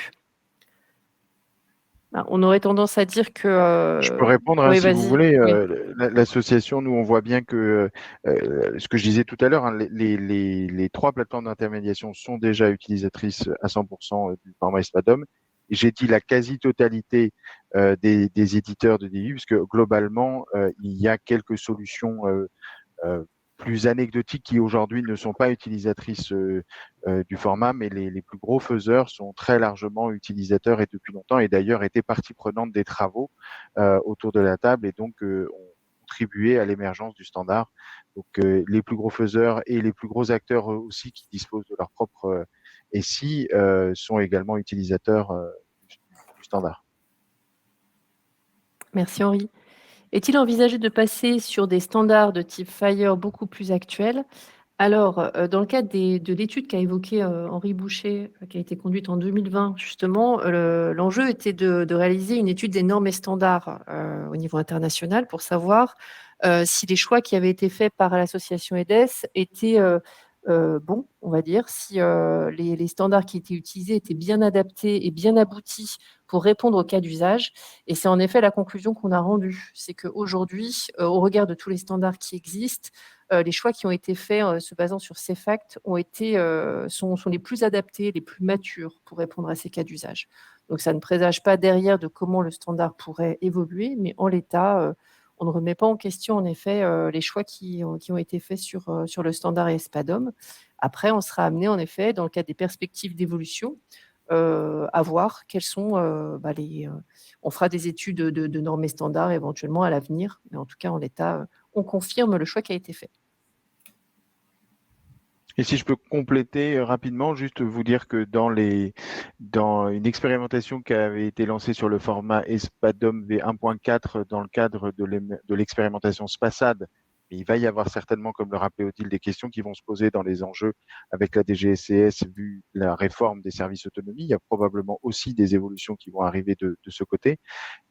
On aurait tendance à dire que… Je peux répondre, oui, si vous vas-y. voulez. Oui. L'association, nous, on voit bien que ce que je disais tout à l'heure, hein, les 3 plateformes d'intermédiation sont déjà utilisatrices à 100% du format ESPADOM. Et j'ai dit la quasi-totalité des éditeurs de DUI, puisque globalement, il y a quelques solutions plus anecdotiques qui aujourd'hui ne sont pas utilisatrices du format, mais les plus gros faiseurs sont très largement utilisateurs et depuis longtemps, et d'ailleurs étaient partie prenante des travaux autour de la table et donc ont contribué à l'émergence du standard. Donc les plus gros faiseurs et les plus gros acteurs aussi qui disposent de leur propre SI sont également utilisateurs du standard. Merci Henri. Est-il envisagé de passer sur des standards de type FHIR beaucoup plus actuels ? Alors, dans le cadre de l'étude qu'a évoquée Henri Boucher, qui a été conduite en 2020, justement, l'enjeu était de réaliser une étude des normes et standards au niveau international pour savoir si les choix qui avaient été faits par l'association EDES étaient bons, on va dire, si les standards qui étaient utilisés étaient bien adaptés et bien aboutis pour répondre aux cas d'usage. Et c'est en effet la conclusion qu'on a rendue. C'est qu'aujourd'hui, au regard de tous les standards qui existent, les choix qui ont été faits se basant sur ces facts sont les plus adaptés, les plus matures pour répondre à ces cas d'usage. Donc ça ne présage pas derrière de comment le standard pourrait évoluer, mais en l'état, on ne remet pas en question en effet les choix qui ont été faits sur le standard ESPADOM. Après, on sera amené en effet, dans le cadre des perspectives d'évolution, à voir quels sont on fera des études de normes et standards éventuellement à l'avenir, mais en tout cas en l'état, on confirme le choix qui a été fait. Et si je peux compléter rapidement, juste vous dire que dans une expérimentation qui avait été lancée sur le format ESPADOM V1.4 dans le cadre de l'expérimentation SPASAD, il va y avoir certainement, comme le rappelait Odile, des questions qui vont se poser dans les enjeux avec la DGSCS vu la réforme des services autonomie. Il y a probablement aussi des évolutions qui vont arriver de ce côté.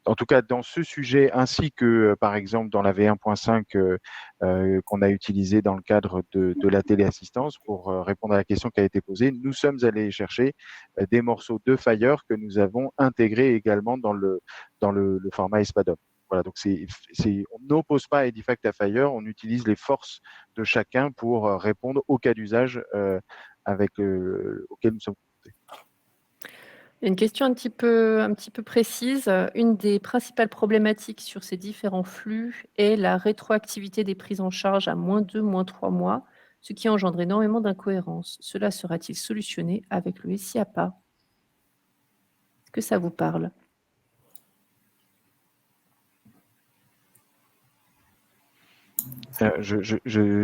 En tout cas, dans ce sujet, ainsi que par exemple dans la V1.5 qu'on a utilisé dans le cadre de la téléassistance pour répondre à la question qui a été posée, nous sommes allés chercher des morceaux de FHIR que nous avons intégrés également dans le format ESPADOM. Voilà, donc on n'oppose pas EDIFACT à FHIR, on utilise les forces de chacun pour répondre aux cas d'usage auxquels nous sommes confrontés. Une question un petit peu précise. Une des principales problématiques sur ces différents flux est la rétroactivité des prises en charge à -2, -3 mois, ce qui engendre énormément d'incohérences. Cela sera-t-il solutionné avec le SIAPA ? Est-ce que ça vous parle ?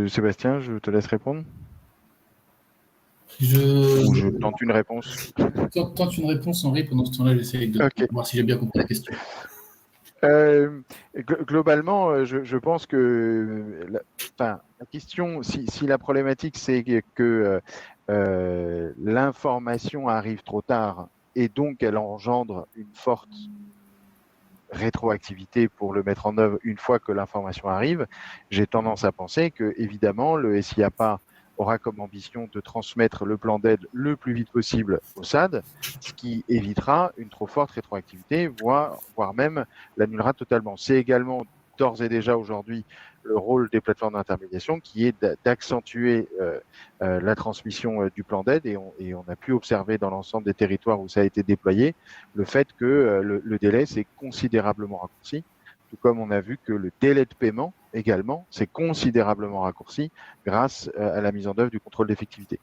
Sébastien, je te laisse répondre. Ou je tente une réponse. Tente une réponse, Henri. Pendant ce temps-là, j'essaie de voir si j'ai bien compris la question. Globalement, je pense que la question, si la problématique c'est que l'information arrive trop tard et donc elle engendre une forte rétroactivité pour le mettre en œuvre une fois que l'information arrive, j'ai tendance à penser que évidemment le SIAPA aura comme ambition de transmettre le plan d'aide le plus vite possible au SAD, ce qui évitera une trop forte rétroactivité, voire même l'annulera totalement. C'est également d'ores et déjà aujourd'hui le rôle des plateformes d'intermédiation qui est d'accentuer la transmission du plan d'aide et on a pu observer dans l'ensemble des territoires où ça a été déployé le fait que le délai s'est considérablement raccourci, tout comme on a vu que le délai de paiement également s'est considérablement raccourci grâce à la mise en œuvre du contrôle d'effectivité.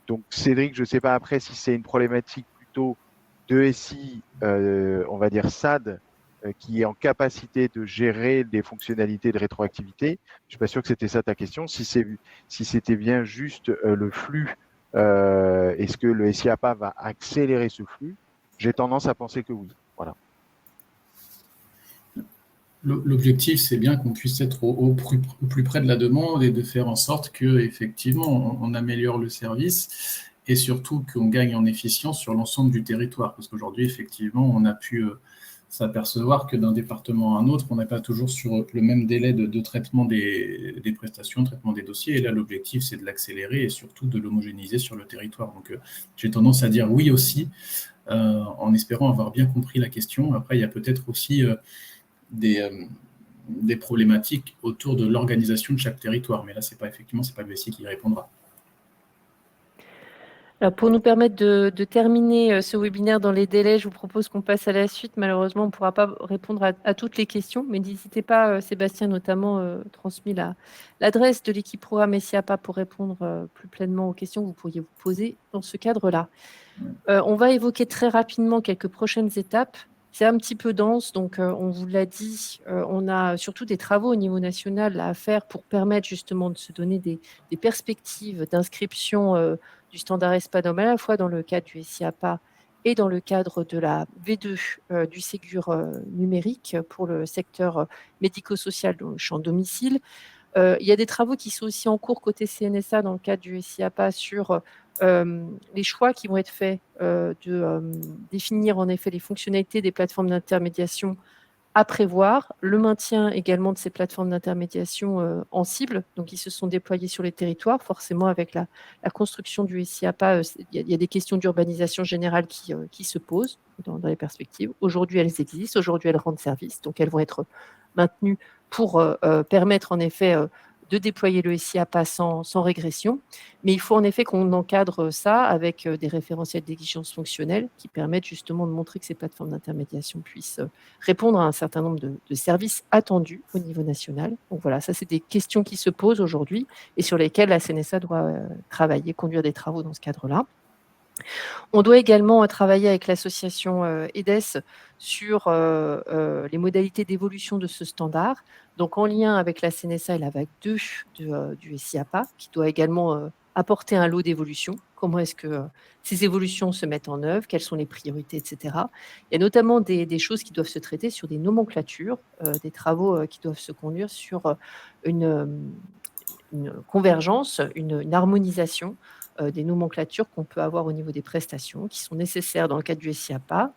Donc Cédric, je ne sais pas après si c'est une problématique plutôt de SI, on va dire SAD, qui est en capacité de gérer des fonctionnalités de rétroactivité. Je suis pas sûr que c'était ça ta question. Si c'était bien juste le flux, est-ce que le SIAPA va accélérer ce flux? J'ai tendance à penser que oui. Voilà. L'objectif, c'est bien qu'on puisse être au plus près de la demande et de faire en sorte qu'effectivement, on améliore le service et surtout qu'on gagne en efficience sur l'ensemble du territoire. Parce qu'aujourd'hui, effectivement, on a pu s'apercevoir que d'un département à un autre, on n'est pas toujours sur le même délai de traitement des prestations, traitement des dossiers. Et là, l'objectif, c'est de l'accélérer et surtout de l'homogénéiser sur le territoire. Donc, j'ai tendance à dire oui aussi, en espérant avoir bien compris la question. Après, il y a peut-être aussi des problématiques autour de l'organisation de chaque territoire. Mais là, c'est pas le SI qui y répondra. Alors, pour nous permettre de terminer ce webinaire dans les délais, je vous propose qu'on passe à la suite. Malheureusement, on ne pourra pas répondre à toutes les questions, mais n'hésitez pas, Sébastien notamment transmis l'adresse de l'équipe programme SIAPA pour répondre plus pleinement aux questions que vous pourriez vous poser dans ce cadre-là. On va évoquer très rapidement quelques prochaines étapes. C'est un petit peu dense, donc on vous l'a dit, on a surtout des travaux au niveau national à faire pour permettre justement de se donner des perspectives d'inscription du standard ESPADOM à la fois dans le cadre du SIAPA et dans le cadre de la V2 du Ségur numérique pour le secteur médico-social dans le champ domicile. Il y a des travaux qui sont aussi en cours côté CNSA dans le cadre du SIAPA sur les choix qui vont être faits de définir en effet les fonctionnalités des plateformes d'intermédiation à prévoir, le maintien également de ces plateformes d'intermédiation en cible, donc ils se sont déployés sur les territoires, forcément avec la construction du SIAPA, il y a des questions d'urbanisation générale qui se posent dans les perspectives. Aujourd'hui, elles existent, aujourd'hui, elles rendent service, donc elles vont être maintenues pour permettre en effet de déployer le SIAPA sans régression. Mais il faut en effet qu'on encadre ça avec des référentiels d'exigence fonctionnelle qui permettent justement de montrer que ces plateformes d'intermédiation puissent répondre à un certain nombre de services attendus au niveau national. Donc voilà, ça c'est des questions qui se posent aujourd'hui et sur lesquelles la CNSA doit travailler, conduire des travaux dans ce cadre-là. On doit également travailler avec l'association EDES sur les modalités d'évolution de ce standard, donc en lien avec la CNSA et la vague 2 du SIAPA, qui doit également apporter un lot d'évolution. Comment est-ce que ces évolutions se mettent en œuvre, quelles sont les priorités, etc. Il y a notamment des choses qui doivent se traiter sur des nomenclatures, des travaux qui doivent se conduire sur une convergence, une harmonisation des nomenclatures qu'on peut avoir au niveau des prestations, qui sont nécessaires dans le cadre du SIAPA,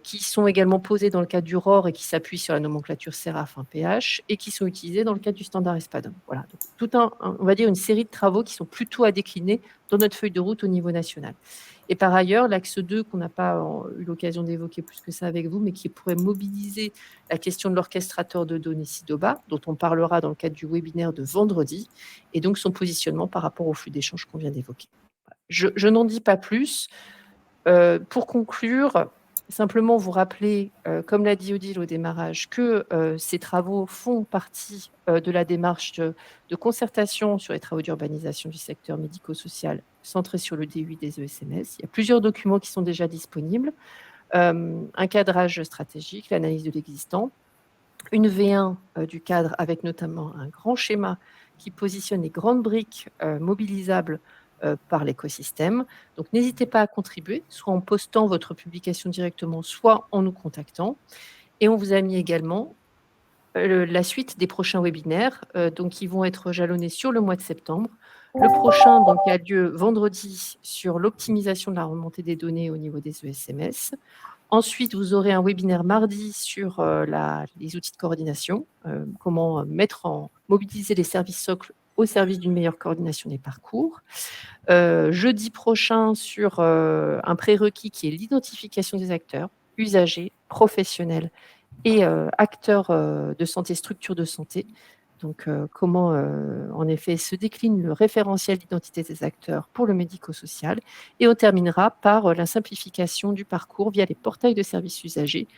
qui sont également posées dans le cadre du ROR et qui s'appuient sur la nomenclature SERAF 1PH et qui sont utilisées dans le cadre du standard ESPADOM. Voilà, donc on va dire une série de travaux qui sont plutôt à décliner dans notre feuille de route au niveau national. Et par ailleurs, l'axe 2, qu'on n'a pas eu l'occasion d'évoquer plus que ça avec vous, mais qui pourrait mobiliser la question de l'orchestrateur de données SIDOBA, dont on parlera dans le cadre du webinaire de vendredi, et donc son positionnement par rapport au flux d'échange qu'on vient d'évoquer. Je n'en dis pas plus. Pour conclure, simplement vous rappeler, comme l'a dit Odile au démarrage, que ces travaux font partie de la démarche de concertation sur les travaux d'urbanisation du secteur médico-social centré sur le DUI des ESMS. Il y a plusieurs documents qui sont déjà disponibles. Un cadrage stratégique, l'analyse de l'existant, une V1 du cadre avec notamment un grand schéma qui positionne les grandes briques mobilisables par l'écosystème. Donc, n'hésitez pas à contribuer, soit en postant votre publication directement, soit en nous contactant. Et on vous a mis également la suite des prochains webinaires, donc qui vont être jalonnés sur le mois de septembre. Le prochain donc, a lieu vendredi sur l'optimisation de la remontée des données au niveau des ESMS. Ensuite, vous aurez un webinaire mardi sur les outils de coordination, comment mobiliser les services socles au service d'une meilleure coordination des parcours. Jeudi prochain sur un prérequis qui est l'identification des acteurs, usagers, professionnels et acteurs de santé, structures de santé. Donc, comment, en effet, se décline le référentiel d'identité des acteurs pour le médico-social. Et on terminera par la simplification du parcours via les portails de services usagers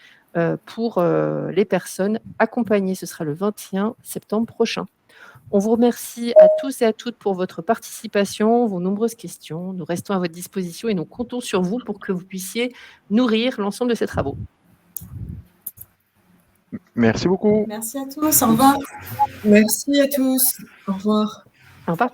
pour les personnes accompagnées. Ce sera le 21 septembre prochain. On vous remercie à tous et à toutes pour votre participation, vos nombreuses questions. Nous restons à votre disposition et nous comptons sur vous pour que vous puissiez nourrir l'ensemble de ces travaux. Merci beaucoup. Merci à tous. Au revoir. Merci à tous. Au revoir. Au revoir.